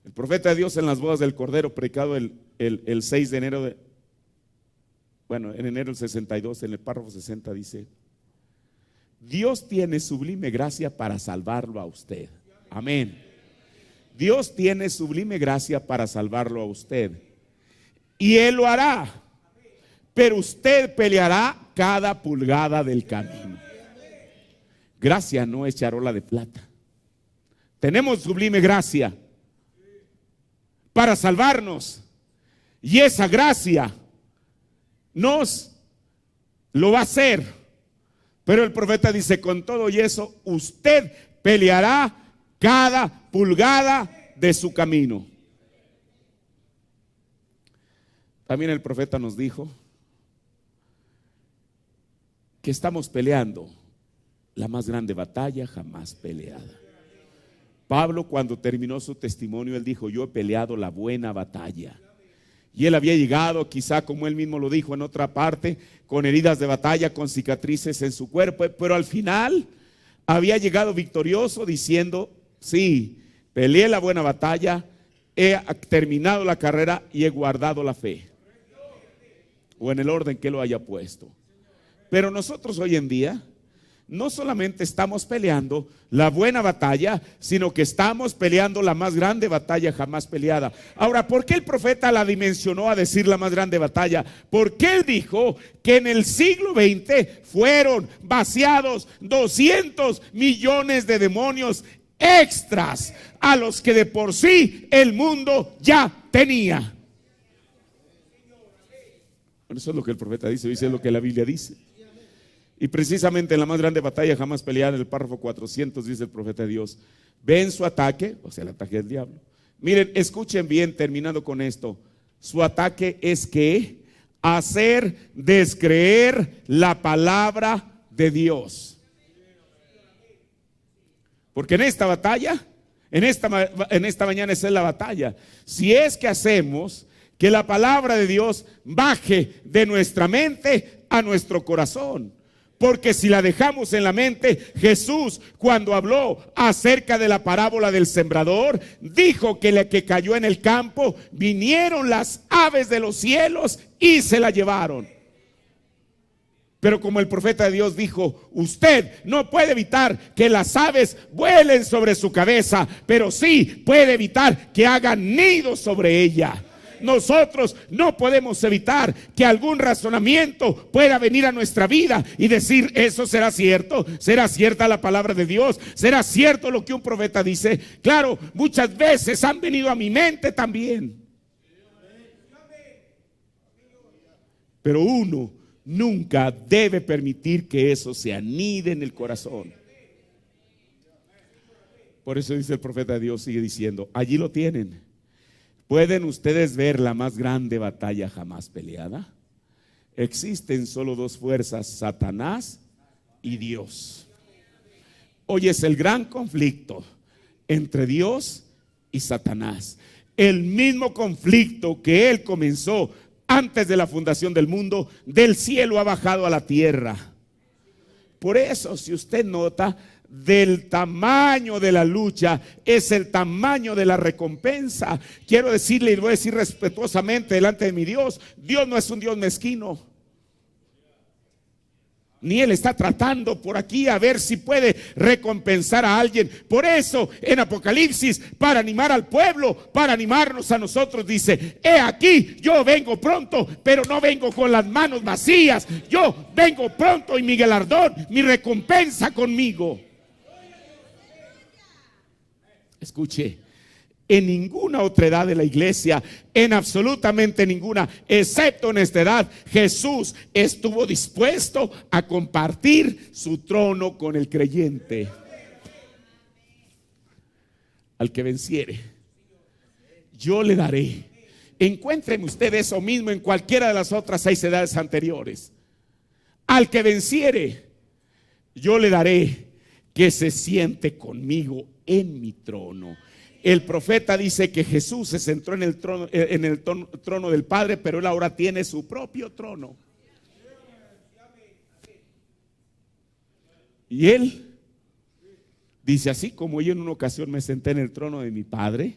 El profeta de Dios en las bodas del Cordero, predicado el 6 de enero en enero del 62, en el párrafo 60 dice, Dios tiene sublime gracia para salvarlo a usted. Amén. Dios tiene sublime gracia para salvarlo a usted. Y Él lo hará. Pero usted peleará cada pulgada del camino. Gracia no es charola de plata. Tenemos sublime gracia para salvarnos. Y esa gracia nos lo va a hacer. Pero el profeta dice, con todo y eso, usted peleará cada pulgada de su camino. También el profeta nos dijo que estamos peleando la más grande batalla jamás peleada. Pablo, cuando terminó su testimonio, él dijo, yo he peleado la buena batalla. Y él había llegado, quizá como él mismo lo dijo en otra parte, con heridas de batalla, con cicatrices en su cuerpo, pero al final había llegado victorioso diciendo, sí, peleé la buena batalla, he terminado la carrera y he guardado la fe. o en el orden que lo haya puesto. Pero nosotros hoy en día no solamente estamos peleando la buena batalla, sino que estamos peleando la más grande batalla jamás peleada. Ahora, ¿por qué el profeta la dimensionó a decir la más grande batalla? Porque él dijo que en el siglo XX fueron vaciados 200 millones de demonios extras a los que de por sí el mundo ya tenía. Bueno, eso es lo que el profeta dice, dice lo que la Biblia dice. Y precisamente en la más grande batalla jamás peleada, en el párrafo 400, dice el profeta de Dios: ven su ataque, o sea, el ataque del diablo. Miren, escuchen bien, terminando con esto. Su ataque es que hacer descreer la palabra de Dios. Porque en esta batalla, en esta mañana esa es la batalla. Si es que hacemos que la palabra de Dios baje de nuestra mente a nuestro corazón. Porque si la dejamos en la mente, Jesús, cuando habló acerca de la parábola del sembrador, dijo que la que cayó en el campo, vinieron las aves de los cielos y se la llevaron. Pero como el profeta de Dios dijo, usted no puede evitar que las aves vuelen sobre su cabeza, pero sí puede evitar que hagan nido sobre ella. Nosotros no podemos evitar que algún razonamiento pueda venir a nuestra vida y decir: eso será cierto, será cierta la palabra de Dios, será cierto lo que un profeta dice. Claro, muchas veces han venido a mi mente también, pero uno nunca debe permitir que eso se anide en el corazón. Por eso dice el profeta de Dios, sigue diciendo, allí lo tienen. ¿Pueden ustedes ver la más grande batalla jamás peleada? Existen solo dos fuerzas, Satanás y Dios. Hoy es el gran conflicto entre Dios y Satanás. El mismo conflicto que él comenzó antes de la fundación del mundo, del cielo ha bajado a la tierra. Por eso, si usted nota, del tamaño de la lucha es el tamaño de la recompensa. Quiero decirle, y voy a decir respetuosamente delante de mi Dios, Dios no es un Dios mezquino, ni Él está tratando por aquí a ver si puede recompensar a alguien. Por eso en Apocalipsis, para animar al pueblo, para animarnos a nosotros, dice: he aquí, yo vengo pronto, pero no vengo con las manos vacías. Yo vengo pronto y mi galardón, mi recompensa conmigo. Escuche, en ninguna otra edad de la iglesia, en absolutamente ninguna, excepto en esta edad, Jesús estuvo dispuesto a compartir su trono con el creyente. Al que venciere, yo le daré. Encuentren ustedes eso mismo en cualquiera de las otras 6 edades anteriores. Al que venciere, yo le daré que se siente conmigo en mi trono. El profeta dice que Jesús se sentó en el trono del Padre, pero él ahora tiene su propio trono. Y él dice: así como yo en una ocasión me senté en el trono de mi Padre,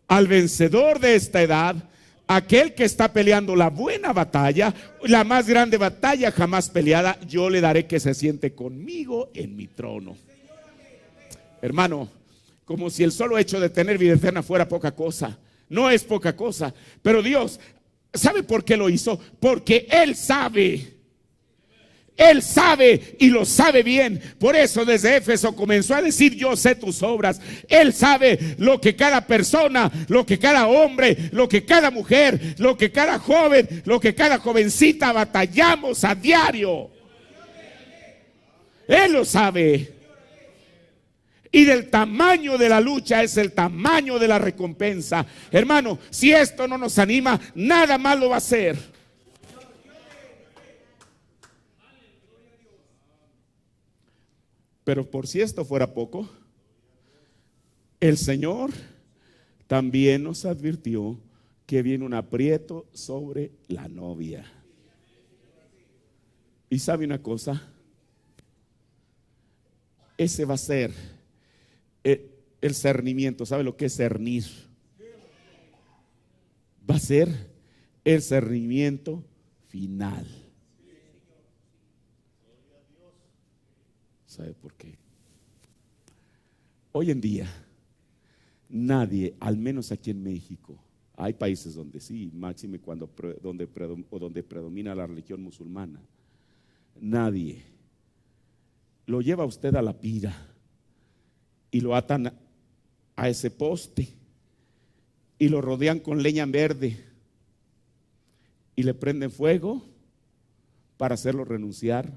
al vencedor de esta edad, aquel que está peleando la buena batalla, la más grande batalla jamás peleada, yo le daré que se siente conmigo en mi trono. Hermano, como si el solo hecho de tener vida eterna fuera poca cosa. No es poca cosa. Pero Dios, ¿sabe por qué lo hizo? Porque Él sabe. Él sabe y lo sabe bien. Por eso desde Éfeso comenzó a decir: yo sé tus obras. Él sabe lo que cada persona, lo que cada hombre, lo que cada mujer, lo que cada joven, lo que cada jovencita batallamos a diario. Él lo sabe. Y del tamaño de la lucha es el tamaño de la recompensa. Hermano, si esto no nos anima, nada más lo va a hacer. Pero por si esto fuera poco, el Señor también nos advirtió que viene un aprieto sobre la novia. Y sabe una cosa, ese va a ser el cernimiento. ¿Sabe lo que es cernir? Va a ser el cernimiento final. ¿Sabe por qué? Hoy en día, nadie, al menos aquí en México, hay países donde sí, máxime donde predomina la religión musulmana, nadie lo lleva a usted a la pira y lo atan a ese poste y lo rodean con leña verde y le prenden fuego para hacerlo renunciar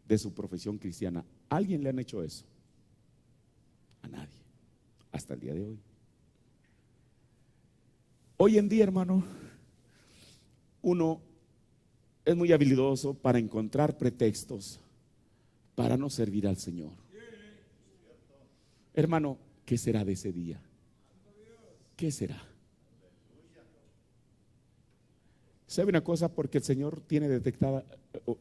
de su profesión cristiana. ¿A alguien le han hecho eso? A nadie, hasta el día de hoy. Hoy en día, hermano, uno es muy habilidoso para encontrar pretextos para no servir al Señor. Hermano, ¿qué será de ese día? ¿Qué será? ¿Sabe una cosa? Porque el Señor tiene detectada,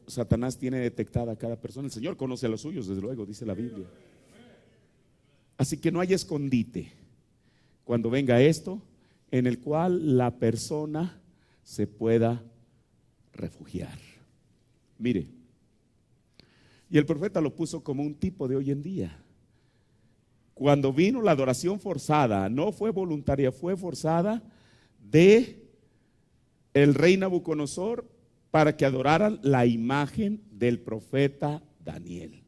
Satanás tiene detectada a cada persona. El Señor conoce a los suyos, desde luego, dice la Biblia. Así que no hay escondite cuando venga esto en el cual la persona se pueda refugiar. Mire, y el profeta lo puso como un tipo de hoy en día. Cuando vino la adoración forzada, no fue voluntaria, fue forzada de el rey Nabucodonosor para que adoraran la imagen del profeta Daniel.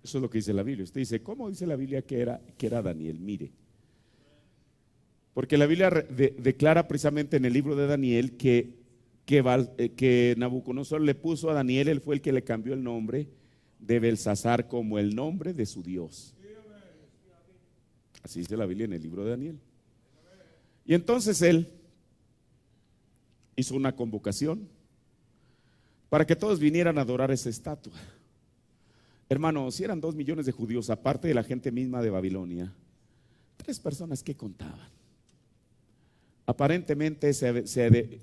Eso es lo que dice la Biblia. Usted dice, ¿cómo dice la Biblia que era Daniel? Mire, porque la Biblia declara precisamente en el libro de Daniel que Nabucodonosor le puso a Daniel, él fue el que le cambió el nombre de Belsasar como el nombre de su Dios. Así dice la Biblia en el libro de Daniel. Y entonces él hizo una convocación para que todos vinieran a adorar esa estatua. Hermanos, si eran 2 millones de judíos, aparte de la gente misma de Babilonia, 3 personas que contaban. Aparentemente,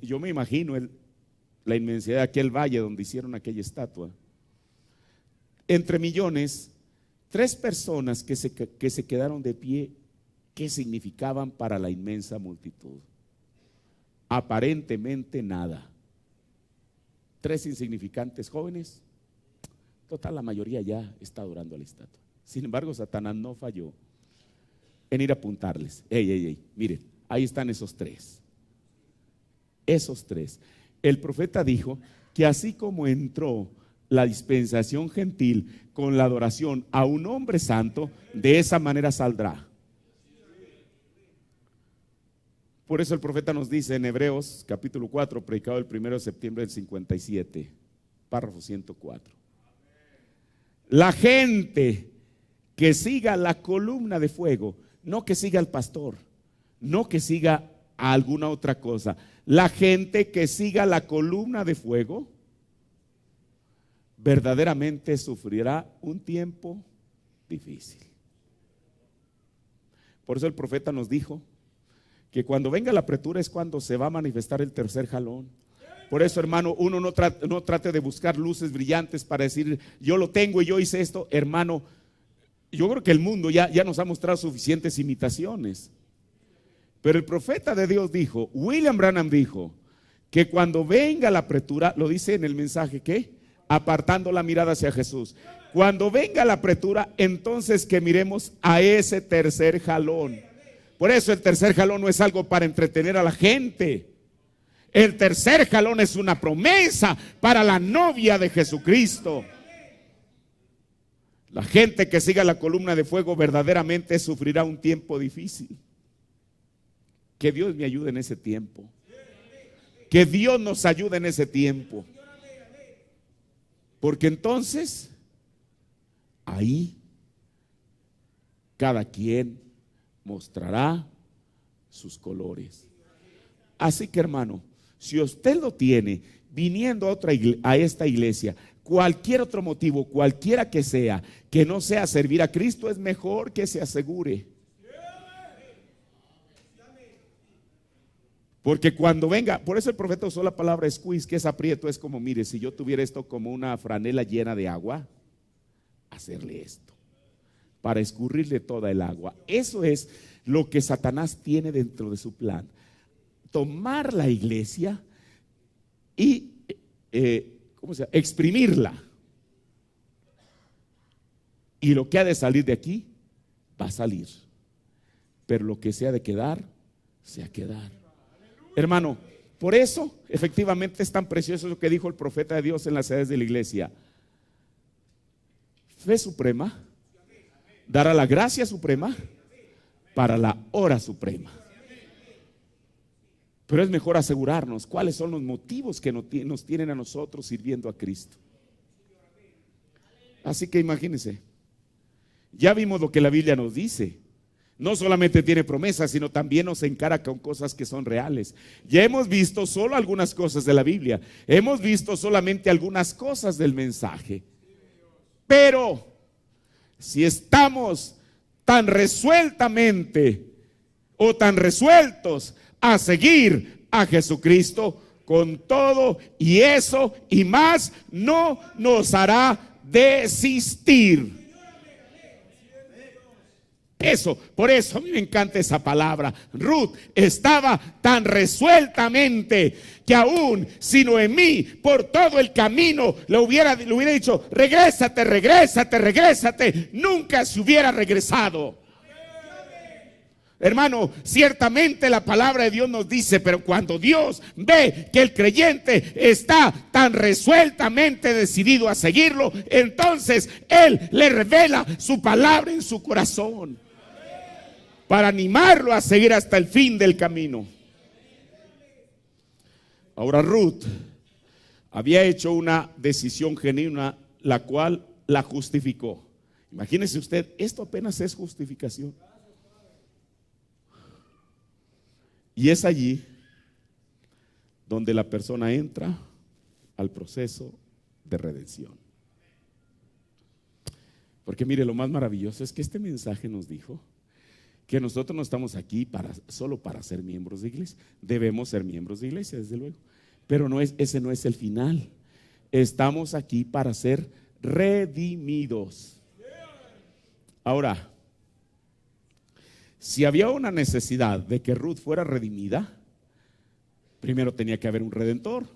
yo me imagino la inmensidad de aquel valle donde hicieron aquella estatua. Entre millones, 3 personas que se quedaron de pie, ¿qué significaban para la inmensa multitud? Aparentemente nada. 3 insignificantes jóvenes. Total, la mayoría ya está adorando a la estatua. Sin embargo, Satanás no falló en ir a apuntarles. Miren, ahí están esos 3. Esos 3. El profeta dijo que así como entró la dispensación gentil con la adoración a un hombre santo, de esa manera saldrá. Por eso el profeta nos dice en Hebreos capítulo 4, predicado el 1 de septiembre del 57, párrafo 104. La gente que siga la columna de fuego, no que siga al pastor, no que siga a alguna otra cosa. La gente que siga la columna de fuego verdaderamente sufrirá un tiempo difícil. Por eso el profeta nos dijo que cuando venga la apretura es cuando se va a manifestar el tercer jalón. Por eso, hermano, uno no trate de buscar luces brillantes para decir yo lo tengo y yo hice esto. Hermano, yo creo que el mundo ya nos ha mostrado suficientes imitaciones. Pero el profeta de Dios dijo, William Branham dijo, que cuando venga la apretura, lo dice en el mensaje, ¿qué? Apartando la mirada hacia Jesús. Cuando venga la apretura, entonces que miremos a ese tercer jalón. Por eso el tercer jalón no es algo para entretener a la gente. El tercer jalón es una promesa para la novia de Jesucristo. La gente que siga la columna de fuego verdaderamente sufrirá un tiempo difícil. Que Dios me ayude en ese tiempo. Que Dios nos ayude en ese tiempo. Porque entonces, ahí, cada quien mostrará sus colores. Así que, hermano, si usted lo tiene viniendo a esta iglesia, cualquier otro motivo, cualquiera que sea, que no sea servir a Cristo, es mejor que se asegure. Porque cuando venga, por eso el profeta usó la palabra squeeze, que es aprieto, es como, mire, si yo tuviera esto como una franela llena de agua, hacerle esto, para escurrirle toda el agua. Eso es lo que Satanás tiene dentro de su plan. Tomar la iglesia, y exprimirla. Y lo que ha de salir de aquí va a salir, pero lo que se ha de quedar, se ha de quedar. Hermano, por eso efectivamente es tan precioso lo que dijo el profeta de Dios en las edades de la iglesia. Fe suprema dará la gracia suprema para la hora suprema. Pero es mejor asegurarnos cuáles son los motivos que nos tienen a nosotros sirviendo a Cristo. Así que imagínense, ya vimos lo que la Biblia nos dice. No solamente tiene promesas, sino también nos encara con cosas que son reales. Ya hemos visto solo algunas cosas de la Biblia. Hemos visto solamente algunas cosas del mensaje. Pero si estamos tan resueltamente o tan resueltos a seguir a Jesucristo, con todo y eso y más, no nos hará desistir. Por eso a mí me encanta esa palabra. Ruth estaba tan resueltamente que aún si Noemí por todo el camino le hubiera dicho: regrésate, regrésate, regrésate, nunca se hubiera regresado. Hermano, ciertamente la palabra de Dios nos dice, pero cuando Dios ve que el creyente está tan resueltamente decidido a seguirlo, entonces Él le revela su palabra en su corazón para animarlo a seguir hasta el fin del camino. Ahora Ruth había hecho una decisión genuina, la cual la justificó. Imagínese usted, esto apenas es justificación. Y es allí donde la persona entra al proceso de redención. Porque mire, lo más maravilloso es que este mensaje nos dijo que nosotros no estamos aquí solo para ser miembros de iglesia. Debemos ser miembros de iglesia, desde luego, pero ese no es el final. Estamos aquí para ser redimidos. Ahora, si había una necesidad de que Ruth fuera redimida, primero tenía que haber un redentor.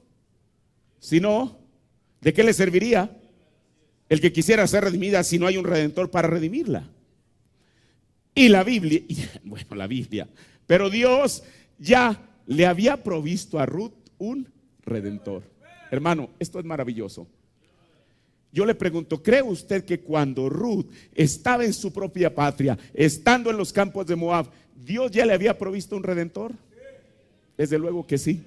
Si no, ¿de qué le serviría el que quisiera ser redimida si no hay un redentor para redimirla? Y la Biblia, pero Dios ya le había provisto a Ruth un redentor. Hermano, esto es maravilloso. Yo le pregunto, ¿cree usted que cuando Ruth estaba en su propia patria, estando en los campos de Moab, Dios ya le había provisto un redentor? Desde luego que sí.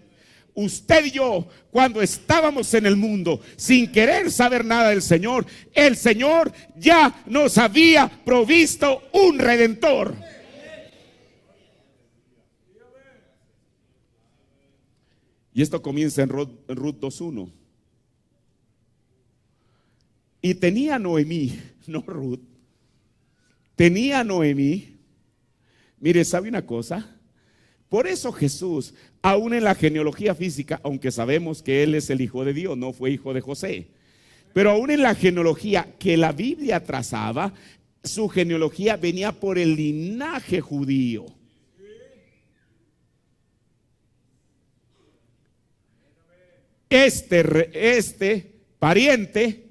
Usted y yo, cuando estábamos en el mundo, sin querer saber nada del Señor, el Señor ya nos había provisto un redentor. Y esto comienza en Ruth 2:1. Y tenía Noemí, no Ruth, tenía Noemí. Mire, ¿sabe una cosa? Por eso Jesús, aún en la genealogía física, aunque sabemos que Él es el Hijo de Dios, no fue hijo de José, pero aún en la genealogía que la Biblia trazaba, su genealogía venía por el linaje judío. Este pariente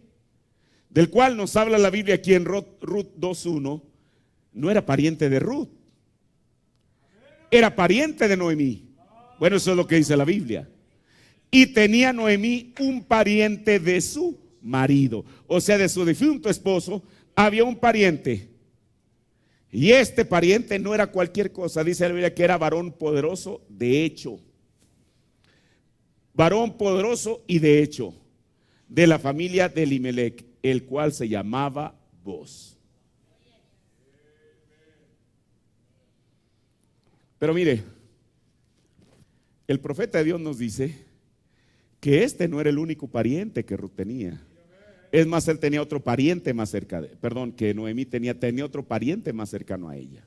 del cual nos habla la Biblia aquí en Ruth 2:1, no era pariente de Ruth, era pariente de Noemí. Bueno, eso es lo que dice la Biblia. Y tenía Noemí un pariente de su marido, o sea, de su difunto esposo, había un pariente. Y este pariente no era cualquier cosa, dice la Biblia que era varón poderoso de hecho. Varón poderoso y de hecho, de la familia de Elimelech, el cual se llamaba Boz. Pero mire, el profeta de Dios nos dice que este no era el único pariente que Ruth tenía. Es más, él tenía otro pariente más cerca que Noemí tenía otro pariente más cercano a ella.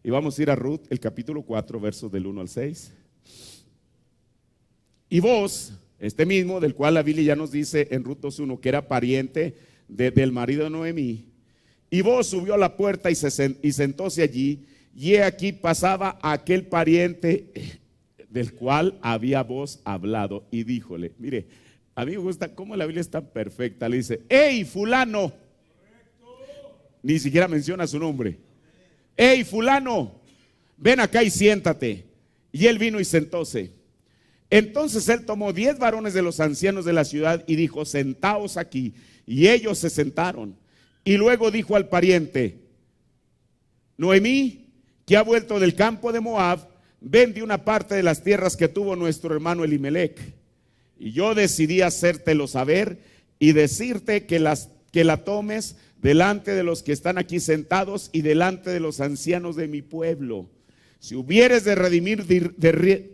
Y vamos a ir a Ruth, el capítulo 4, versos del 1 al 6. Y Boz, este mismo, del cual la Biblia ya nos dice en Ruth 2:1 que era pariente del marido de Noemí. Y Boz subió a la puerta y sentóse allí. Y he aquí pasaba aquel pariente del cual había vos hablado. Y díjole, mire, a mí me gusta cómo la Biblia es tan perfecta. Le dice, hey fulano, ni siquiera menciona su nombre. Hey fulano, ven acá y siéntate. Y él vino y sentóse. Entonces él tomó 10 varones de los ancianos de la ciudad y dijo, sentaos aquí. Y ellos se sentaron. Y luego dijo al pariente, Noemí, que ha vuelto del campo de Moab, vende una parte de las tierras que tuvo nuestro hermano Elimelec. Y yo decidí hacértelo saber y decirte que la tomes delante de los que están aquí sentados y delante de los ancianos de mi pueblo. Si hubieres de redimir,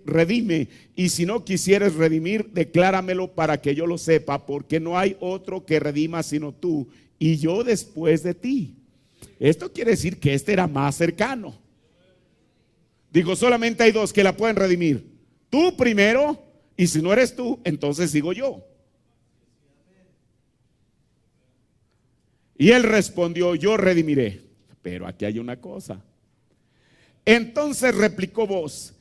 redime, y si no quisieres redimir, decláramelo para que yo lo sepa, porque no hay otro que redima sino tú, y yo después de ti. Esto quiere decir que este era más cercano. Digo, solamente hay dos que la pueden redimir. Tú primero, y si no eres tú, entonces sigo yo. Y él respondió, yo redimiré. Pero aquí hay una cosa. Entonces replicó vos,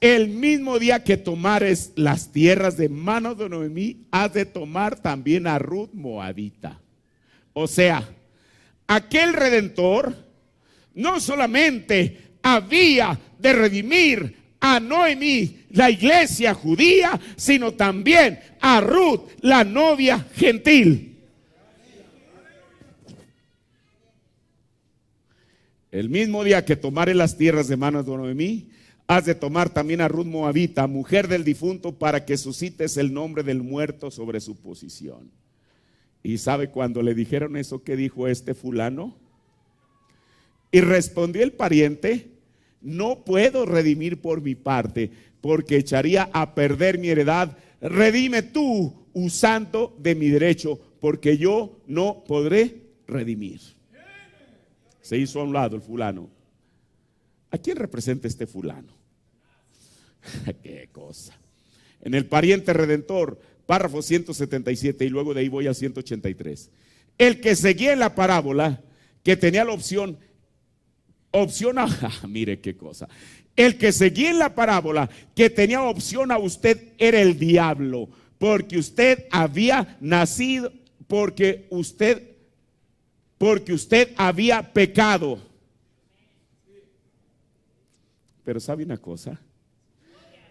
el mismo día que tomares las tierras de manos de Noemí, has de tomar también a Ruth Moabita. O sea, aquel redentor no solamente había de redimir a Noemí, la iglesia judía, sino también a Ruth, la novia gentil. El mismo día que tomare las tierras de manos de Noemí, has de tomar también a Ruth Moabita, mujer del difunto, para que suscites el nombre del muerto sobre su posición. ¿Y sabe cuando le dijeron eso qué dijo este fulano? Y respondió el pariente, no puedo redimir por mi parte, porque echaría a perder mi heredad. Redime tú usando de mi derecho, porque yo no podré redimir. Se hizo a un lado el fulano. ¿A quién representa este fulano? Qué cosa. En el pariente redentor, párrafo 177, y luego de ahí voy al 183. El que seguía en la parábola, que tenía la opción a, mire qué cosa. El que seguía en la parábola, que tenía opción a usted, era el diablo, porque usted había nacido, porque usted había pecado. Pero ¿sabe una cosa?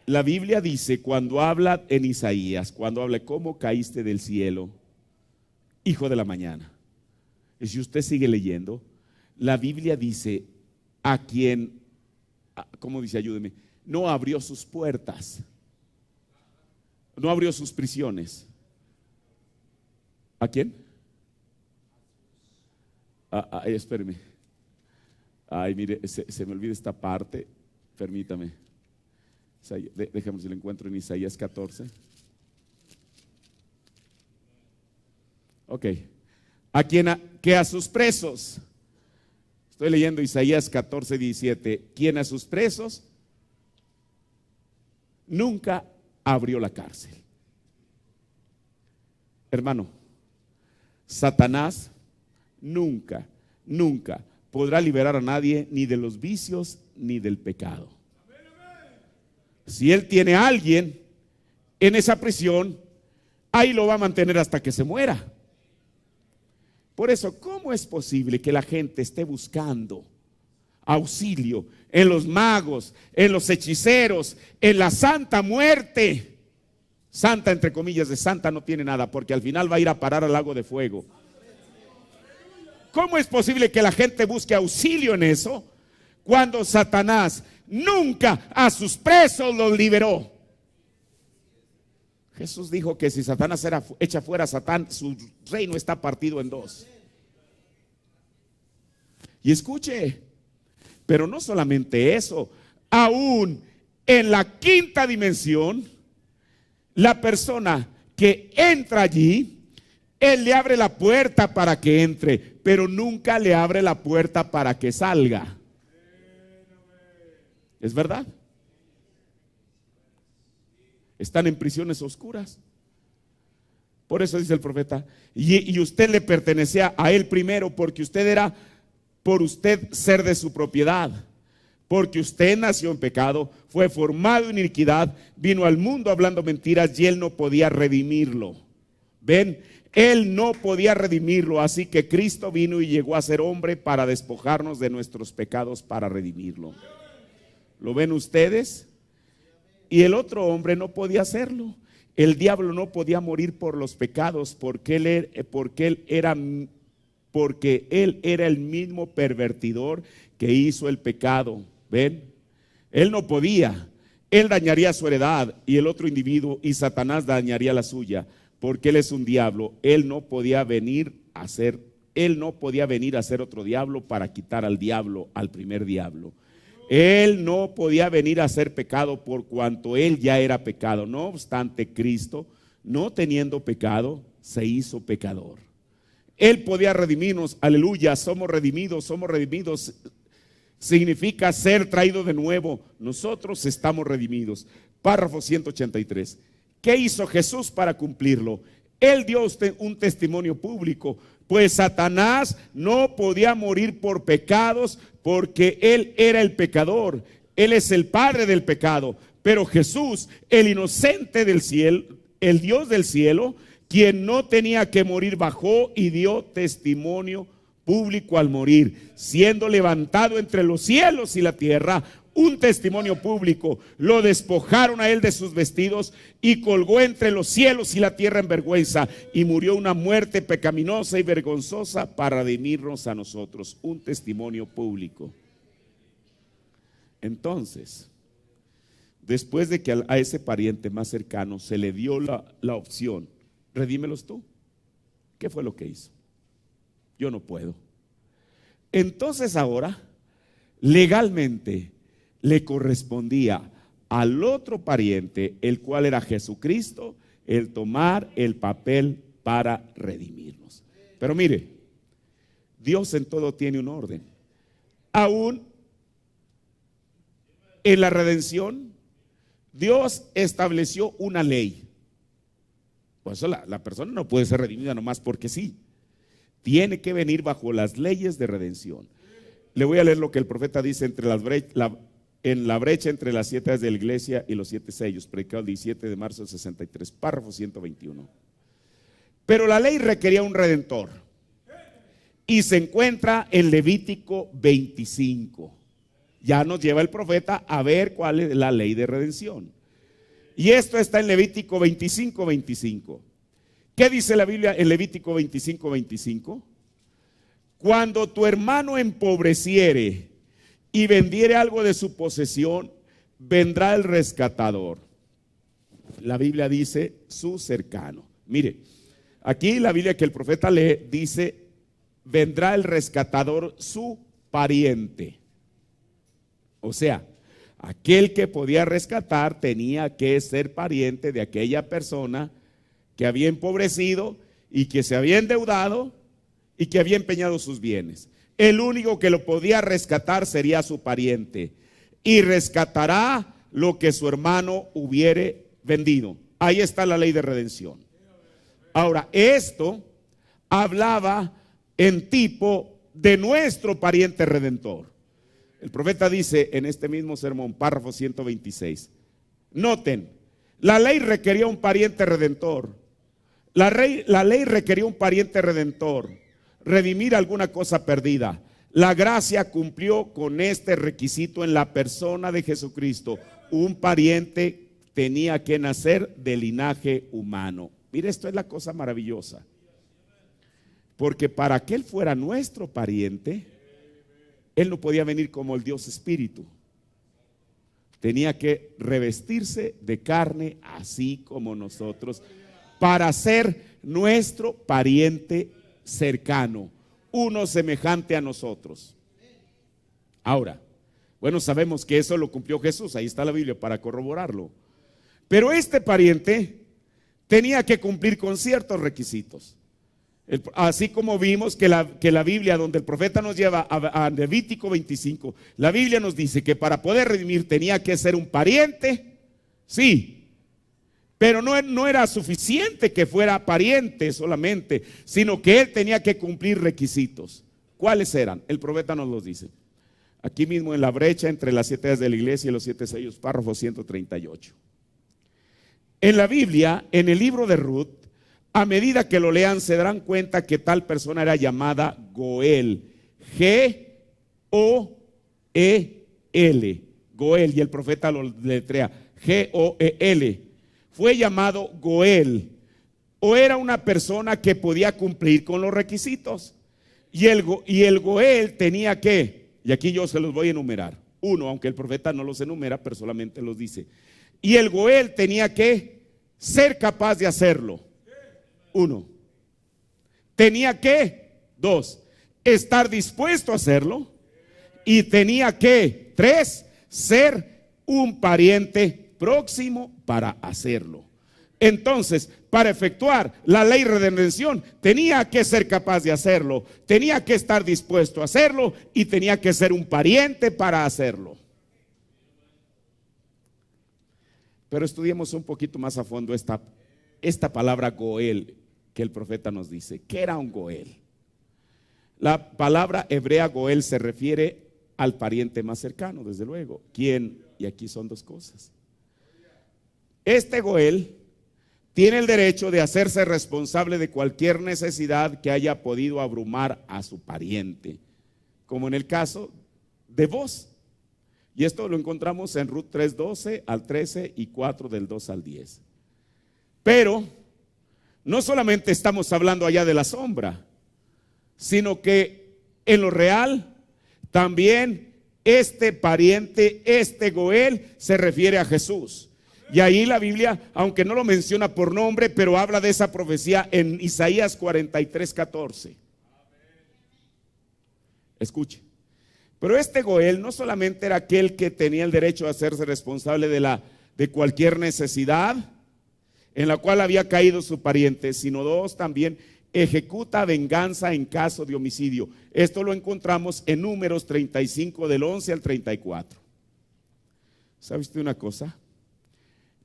La Biblia dice, cuando habla en Isaías, cuando habla cómo caíste del cielo, hijo de la mañana. Y si usted sigue leyendo, la Biblia dice, a quien, ¿cómo dice? Ayúdeme. No abrió sus puertas, no abrió sus prisiones. ¿A quién? Espéreme. Ay, mire, se me olvida esta parte. Permítame. Déjame si lo encuentro en Isaías 14. Ok. Que a sus presos. Estoy leyendo Isaías 14, 17. Quien a sus presos nunca abrió la cárcel. Hermano, Satanás nunca podrá liberar a nadie ni de los vicios ni del pecado. Si él tiene a alguien en esa prisión, ahí lo va a mantener hasta que se muera. Por eso, ¿cómo es posible que la gente esté buscando auxilio en los magos, en los hechiceros, en la santa muerte? Santa entre comillas, de santa no tiene nada, porque al final va a ir a parar al lago de fuego. ¿Cómo es posible que la gente busque auxilio en eso cuando Satanás nunca a sus presos los liberó? Jesús dijo que si Satanás echa fuera a Satán, su reino está partido en dos. Y escuche, pero no solamente eso, aún en la quinta dimensión, la persona que entra allí, él le abre la puerta para que entre, pero nunca le abre la puerta para que salga. ¿Es verdad? Están en prisiones oscuras. Por eso dice el profeta, y usted le pertenecía a él primero, porque usted era por usted ser de su propiedad. Porque usted nació en pecado, fue formado en iniquidad, vino al mundo hablando mentiras y él no podía redimirlo. ¿Ven? Él no podía redimirlo, así que Cristo vino y llegó a ser hombre para despojarnos de nuestros pecados, para redimirlo. ¿Lo ven ustedes? Y el otro hombre no podía hacerlo. El diablo no podía morir por los pecados porque él era el mismo pervertidor que hizo el pecado. ¿Ven? Él no podía. Él dañaría su heredad y el otro individuo, y Satanás dañaría la suya, porque él es un diablo. Él no podía venir a ser otro diablo para quitar al diablo, al primer diablo. Él no podía venir a hacer pecado por cuanto él ya era pecado. No obstante, Cristo, no teniendo pecado, se hizo pecador. Él podía redimirnos, aleluya, somos redimidos. Significa ser traído de nuevo. Nosotros estamos redimidos. Párrafo 183. ¿Qué hizo Jesús para cumplirlo? Él dio un testimonio público, pues Satanás no podía morir por pecados porque él era el pecador. Él es el padre del pecado. Pero Jesús, el inocente del cielo, el Dios del cielo, quien no tenía que morir, bajó y dio testimonio público al morir, siendo levantado entre los cielos y la tierra. Un testimonio público. Lo despojaron a él de sus vestidos y colgó entre los cielos y la tierra en vergüenza, y murió una muerte pecaminosa y vergonzosa para redimirnos a nosotros. Un testimonio público. Entonces, después de que a ese pariente más cercano se le dio la opción, redímelos tú, ¿qué fue lo que hizo? Yo no puedo. Entonces ahora, legalmente, le correspondía al otro pariente, el cual era Jesucristo, el tomar el papel para redimirnos. Pero mire, Dios en todo tiene un orden. Aún en la redención, Dios estableció una ley. Por eso la persona no puede ser redimida nomás porque sí. Tiene que venir bajo las leyes de redención. Le voy a leer lo que el profeta dice en la brecha entre las 7 edades de la iglesia y los 7 sellos, predicado el 17 de marzo del 63, párrafo 121. Pero la ley requería un redentor, y se encuentra en Levítico 25. Ya nos lleva el profeta a ver cuál es la ley de redención. Y esto está en Levítico 25. ¿Qué dice la Biblia en Levítico 25? Cuando tu hermano empobreciere y vendiere algo de su posesión, vendrá el rescatador. La Biblia dice su cercano. Mire, aquí la Biblia que el profeta lee dice, vendrá el rescatador, su pariente. O sea, aquel que podía rescatar tenía que ser pariente de aquella persona que había empobrecido y que se había endeudado y que había empeñado sus bienes. El único que lo podía rescatar sería su pariente, y rescatará lo que su hermano hubiere vendido. Ahí está la ley de redención. Ahora, esto hablaba en tipo de nuestro pariente redentor. El profeta dice en este mismo sermón, párrafo 126. Noten, la ley requería un pariente redentor. La ley requería un pariente redentor, redimir alguna cosa perdida. La gracia cumplió con este requisito en la persona de Jesucristo. Un pariente tenía que nacer de linaje humano. Mire, esto es la cosa maravillosa. Porque para que Él fuera nuestro pariente, Él no podía venir como el Dios Espíritu. Tenía que revestirse de carne así como nosotros, para ser nuestro pariente cercano, uno semejante a nosotros. Ahora, bueno, sabemos que eso lo cumplió Jesús, ahí está la Biblia para corroborarlo. Pero este pariente tenía que cumplir con ciertos requisitos. Así como vimos que la Biblia, donde el profeta nos lleva a Levítico 25, la Biblia nos dice que para poder redimir tenía que ser un pariente, sí. Pero no era suficiente que fuera pariente solamente, sino que él tenía que cumplir requisitos. ¿Cuáles eran? El profeta nos los dice. aquí mismo en la brecha entre las 7 días de la iglesia y los 7 sellos, párrafo 138. En la Biblia, en el libro de Ruth, a medida que lo lean se darán cuenta que tal persona era llamada Goel, G-O-E-L, Goel, y el profeta lo letrea, G-O-E-L. Fue llamado Goel, o era una persona que podía cumplir con los requisitos. Y el Goel tenía que, y aquí yo se los voy a enumerar, uno, aunque el profeta no los enumera, pero solamente los dice. Y el Goel tenía que ser capaz de hacerlo. Uno. Tenía que, dos, estar dispuesto a hacerlo. Y tenía que, tres, ser un pariente próximo para hacerlo. Entonces, para efectuar la ley de redención, tenía que ser capaz de hacerlo, tenía que estar dispuesto a hacerlo y tenía que ser un pariente para hacerlo. Pero estudiemos un poquito más a fondo esta palabra Goel que el profeta nos dice. ¿Qué era un Goel? La palabra hebrea Goel se refiere al pariente más cercano, desde luego. ¿Quién? Y aquí son dos cosas. Este Goel tiene el derecho de hacerse responsable de cualquier necesidad que haya podido abrumar a su pariente, como en el caso de Boz. Y esto lo encontramos en Ruth 3:12 al 13 y 4 del 2 al 10. Pero no solamente estamos hablando allá de la sombra, sino que en lo real también este pariente, este Goel, se refiere a Jesús. Y ahí la Biblia, aunque no lo menciona por nombre, pero habla de esa profecía en Isaías 43:14. Escuche. Pero este Goel no solamente era aquel que tenía el derecho a hacerse responsable de cualquier necesidad en la cual había caído su pariente, sino dos, también ejecuta venganza en caso de homicidio. Esto lo encontramos en Números 35 del 11 al 34. ¿Sabe usted una cosa?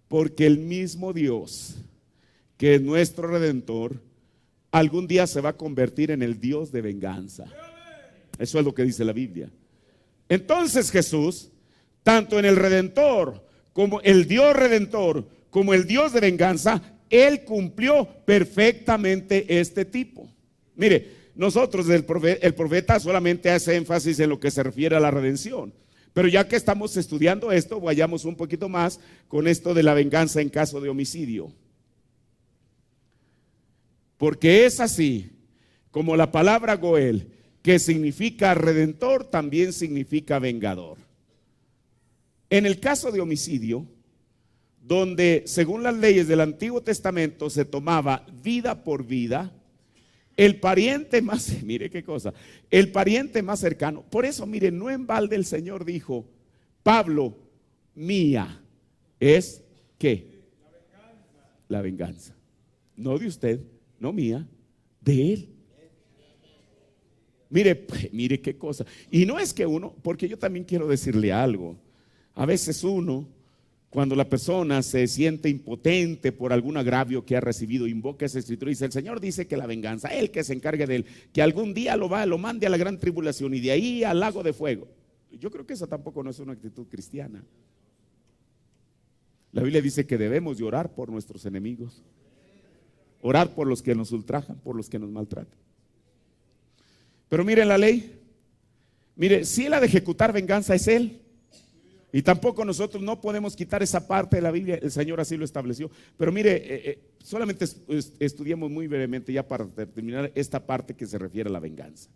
Porque el mismo Dios, que es nuestro Redentor, algún día se va a convertir en el Dios de venganza. Eso es lo que dice la Biblia. Entonces Jesús, tanto en el Redentor, como el Dios Redentor, como el Dios de venganza, Él cumplió perfectamente este tipo. Mire, nosotros, el profeta solamente hace énfasis en lo que se refiere a la redención. Pero ya que estamos estudiando esto, vayamos un poquito más con esto de la venganza en caso de homicidio. Porque es así como la palabra Goel, que significa redentor, también significa vengador. En el caso de homicidio, donde según las leyes del Antiguo Testamento se tomaba vida por vida, el pariente más, mire qué cosa, el pariente más cercano. Por eso, mire, no en balde el Señor dijo, Pablo, mía es ¿qué? La venganza. No de usted, no mía, de Él. Mire qué cosa. Y no es que uno, porque yo también quiero decirle algo. A veces uno, cuando la persona se siente impotente por algún agravio que ha recibido, invoca esa escritura y dice, el Señor dice que la venganza, Él que se encargue de él, que algún día lo mande a la gran tribulación y de ahí al lago de fuego. Yo creo que esa tampoco no es una actitud cristiana. La Biblia dice que debemos de orar por nuestros enemigos, orar por los que nos ultrajan, por los que nos maltratan. Pero miren la ley, mire, si Él ha de ejecutar venganza es Él. Y tampoco nosotros no podemos quitar esa parte de la Biblia, el Señor así lo estableció. Pero mire, solamente estudiemos muy brevemente ya para terminar esta parte que se refiere a la venganza.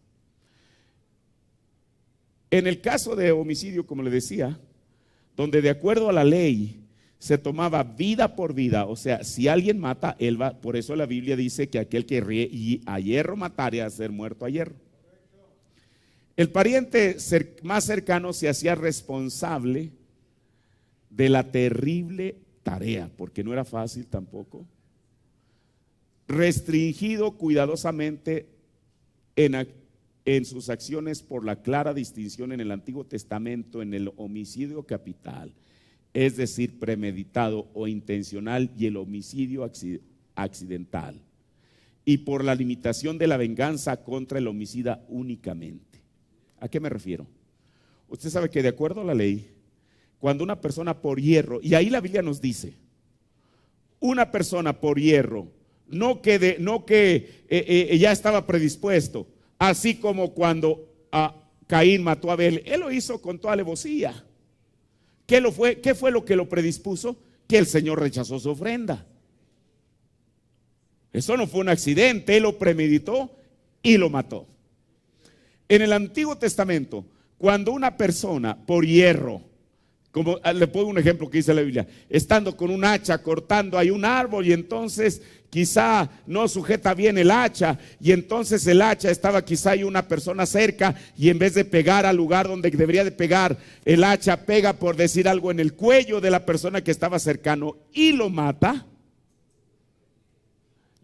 En el caso de homicidio, como le decía, donde de acuerdo a la ley se tomaba vida por vida, o sea, si alguien mata, él va, por eso la Biblia dice que aquel que ríe y a hierro matare, a ser muerto a hierro. El pariente más cercano se hacía responsable de la terrible tarea, porque no era fácil tampoco, restringido cuidadosamente en sus acciones por la clara distinción en el Antiguo Testamento en el homicidio capital, es decir, premeditado o intencional, y el homicidio accidental, y por la limitación de la venganza contra el homicida únicamente. ¿A qué me refiero? Usted sabe que de acuerdo a la ley, cuando una persona por hierro, y ahí la Biblia nos dice, una persona por hierro, no que ya estaba predispuesto, así como cuando Caín mató a Abel, él lo hizo con toda alevosía. ¿Qué fue lo que lo predispuso? Que el Señor rechazó su ofrenda. Eso no fue un accidente, él lo premeditó y lo mató. En el Antiguo Testamento, cuando una persona por hierro, como le pongo un ejemplo que dice la Biblia, estando con un hacha cortando ahí un árbol y entonces quizá no sujeta bien el hacha y entonces el hacha estaba quizá hay una persona cerca y en vez de pegar al lugar donde debería de pegar, el hacha pega, por decir algo, en el cuello de la persona que estaba cercano y lo mata.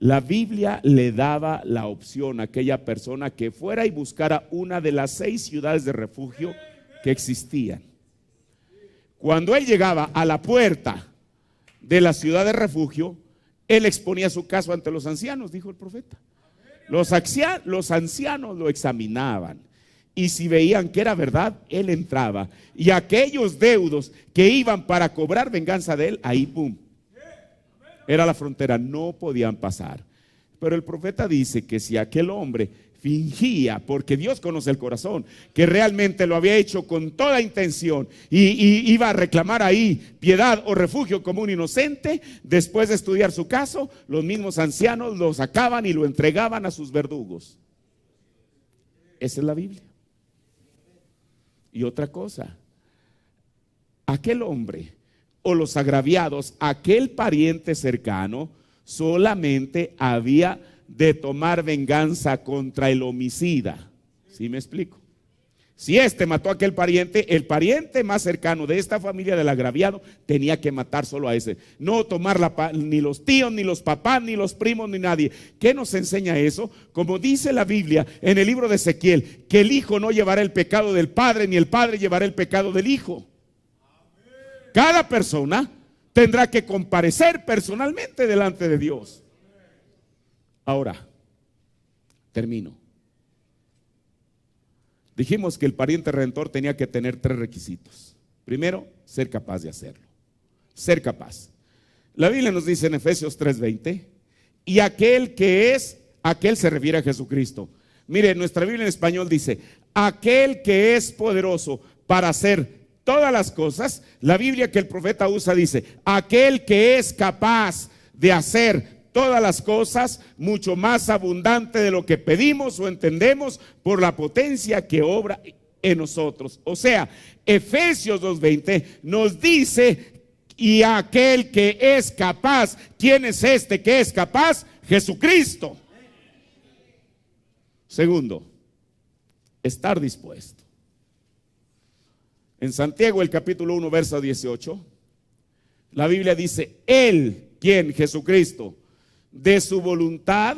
La Biblia le daba la opción a aquella persona que fuera y buscara una de las 6 ciudades de refugio que existían. Cuando él llegaba a la puerta de la ciudad de refugio, él exponía su caso ante los ancianos, dijo el profeta. Los ancianos lo examinaban y si veían que era verdad, él entraba. Y aquellos deudos que iban para cobrar venganza de él, ahí pum, era la frontera, no podían pasar. Pero el profeta dice que si aquel hombre fingía, porque Dios conoce el corazón, que realmente lo había hecho con toda intención y iba a reclamar ahí piedad o refugio como un inocente, después de estudiar su caso, los mismos ancianos lo sacaban y lo entregaban a sus verdugos. Esa es la Biblia. Y otra cosa, aquel hombre o los agraviados, aquel pariente cercano, solamente había de tomar venganza contra el homicida. ¿Sí me explico? Si este mató a aquel pariente, el pariente más cercano de esta familia del agraviado tenía que matar solo a ese. No tomar ni los tíos, ni los papás, ni los primos, ni nadie. ¿Qué nos enseña eso? Como dice la Biblia en el libro de Ezequiel, que el hijo no llevará el pecado del padre, ni el padre llevará el pecado del hijo. Cada persona tendrá que comparecer personalmente delante de Dios. Ahora, termino. Dijimos que el pariente redentor tenía que tener 3 requisitos. Primero, ser capaz de hacerlo. Ser capaz. La Biblia nos dice en Efesios 3:20, y aquel se refiere a Jesucristo. Mire, nuestra Biblia en español dice, aquel que es poderoso para hacer todas las cosas. La Biblia que el profeta usa dice, aquel que es capaz de hacer todas las cosas mucho más abundante de lo que pedimos o entendemos por la potencia que obra en nosotros. O sea, Efesios 2:20 nos dice, y aquel que es capaz. ¿Quién es este que es capaz? Jesucristo. Segundo, estar dispuesto. En Santiago el capítulo 1 verso 18, la Biblia dice, Él, ¿quién? Jesucristo, de su voluntad,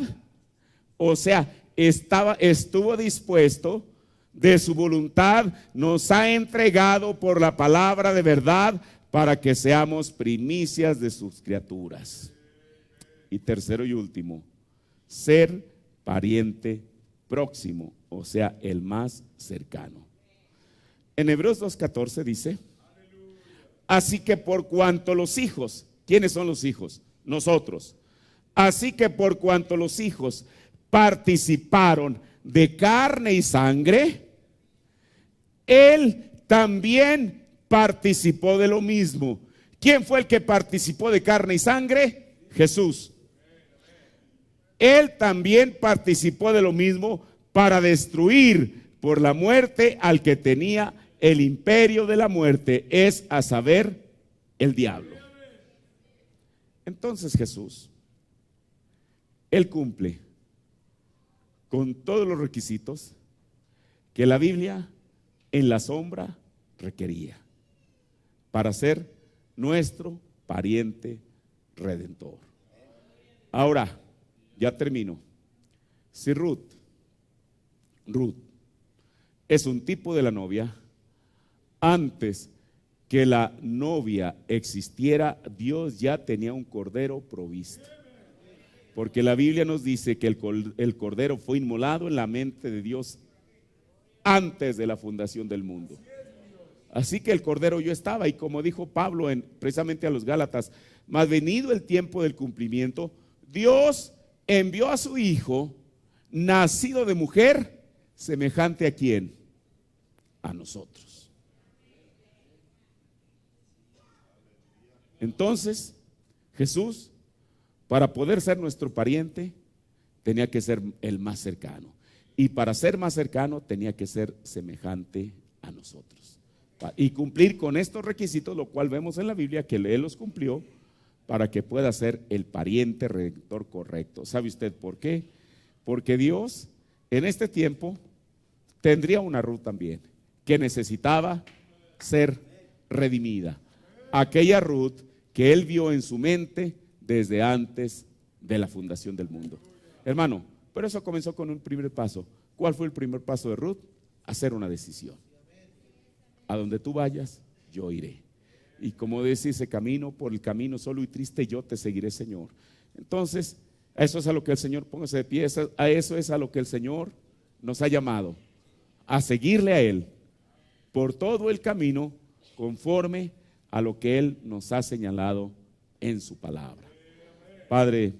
o sea, estuvo dispuesto, de su voluntad nos ha entregado por la palabra de verdad para que seamos primicias de sus criaturas. Y tercero y último, ser pariente próximo, o sea, el más cercano. En Hebreos 2:14 dice, así que por cuanto los hijos, ¿quiénes son los hijos? Nosotros. Así que por cuanto los hijos participaron de carne y sangre, Él también participó de lo mismo. ¿Quién fue el que participó de carne y sangre? Jesús. Él también participó de lo mismo para destruir por la muerte al que tenía el imperio de la muerte, es a saber, el diablo. Entonces Jesús, Él cumple con todos los requisitos que la Biblia en la sombra requería para ser nuestro pariente redentor. Ahora, ya termino. Si Ruth es un tipo de la novia, antes que la novia existiera, Dios ya tenía un cordero provisto. Porque la Biblia nos dice que el cordero fue inmolado en la mente de Dios antes de la fundación del mundo. Así que el Cordero yo estaba, y como dijo Pablo precisamente a los Gálatas, mas venido el tiempo del cumplimiento, Dios envió a su Hijo, nacido de mujer, semejante a quién, a nosotros. Entonces, Jesús, para poder ser nuestro pariente, tenía que ser el más cercano. Y para ser más cercano, tenía que ser semejante a nosotros. Y cumplir con estos requisitos, lo cual vemos en la Biblia que Él los cumplió para que pueda ser el pariente redentor correcto. ¿Sabe usted por qué? Porque Dios en este tiempo tendría una Ruth también, que necesitaba ser redimida. Aquella Ruth que Él vio en su mente desde antes de la fundación del mundo. Hermano, pero eso comenzó con un primer paso. ¿Cuál fue el primer paso de Ruth? Hacer una decisión. A donde tú vayas, yo iré. Y como dice ese camino, por el camino solo y triste yo te seguiré, Señor. Entonces, a eso es a lo que el Señor, póngase de pie, a eso es a lo que el Señor nos ha llamado, a seguirle a Él por todo el camino conforme a lo que Él nos ha señalado en su palabra. Padre,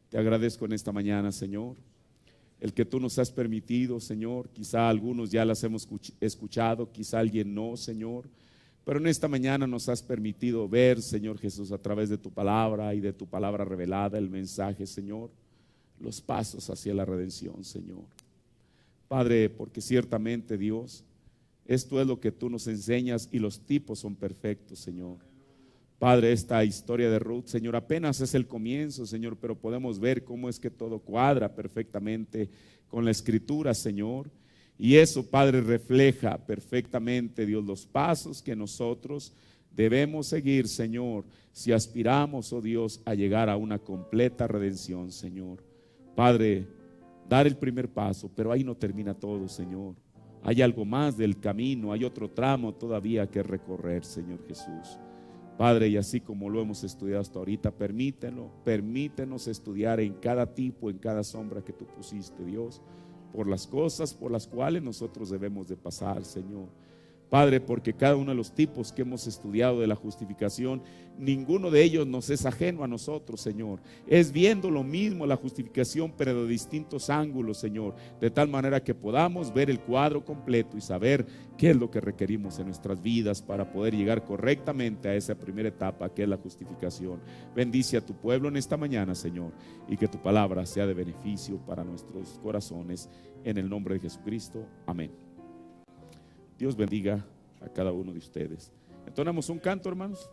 te agradezco en esta mañana, Señor, el que tú nos has permitido, Señor. Quizá algunos ya las hemos escuchado, quizá alguien no, Señor, pero en esta mañana nos has permitido ver, Señor Jesús, a través de tu palabra y de tu palabra revelada, el mensaje, Señor, los pasos hacia la redención, Señor. Padre, porque ciertamente, Dios, esto es lo que tú nos enseñas y los tipos son perfectos, Señor. Padre, esta historia de Ruth, Señor, apenas es el comienzo, Señor, pero podemos ver cómo es que todo cuadra perfectamente con la Escritura, Señor. Y eso, Padre, refleja perfectamente, Dios, los pasos que nosotros debemos seguir, Señor, si aspiramos, oh Dios, a llegar a una completa redención, Señor. Padre, dar el primer paso, pero ahí no termina todo, Señor. Hay algo más del camino, hay otro tramo todavía que recorrer, Señor Jesús. Padre, y así como lo hemos estudiado hasta ahorita, permítenos estudiar en cada tipo, en cada sombra que tú pusiste, Dios, por las cosas por las cuales nosotros debemos de pasar, Señor. Padre, porque cada uno de los tipos que hemos estudiado de la justificación, ninguno de ellos nos es ajeno a nosotros, Señor. Es viendo lo mismo la justificación, pero de distintos ángulos, Señor, de tal manera que podamos ver el cuadro completo y saber qué es lo que requerimos en nuestras vidas para poder llegar correctamente a esa primera etapa que es la justificación. Bendice a tu pueblo en esta mañana, Señor, y que tu palabra sea de beneficio para nuestros corazones, en el nombre de Jesucristo, amén. Dios bendiga a cada uno de ustedes. Entonamos un canto, hermanos.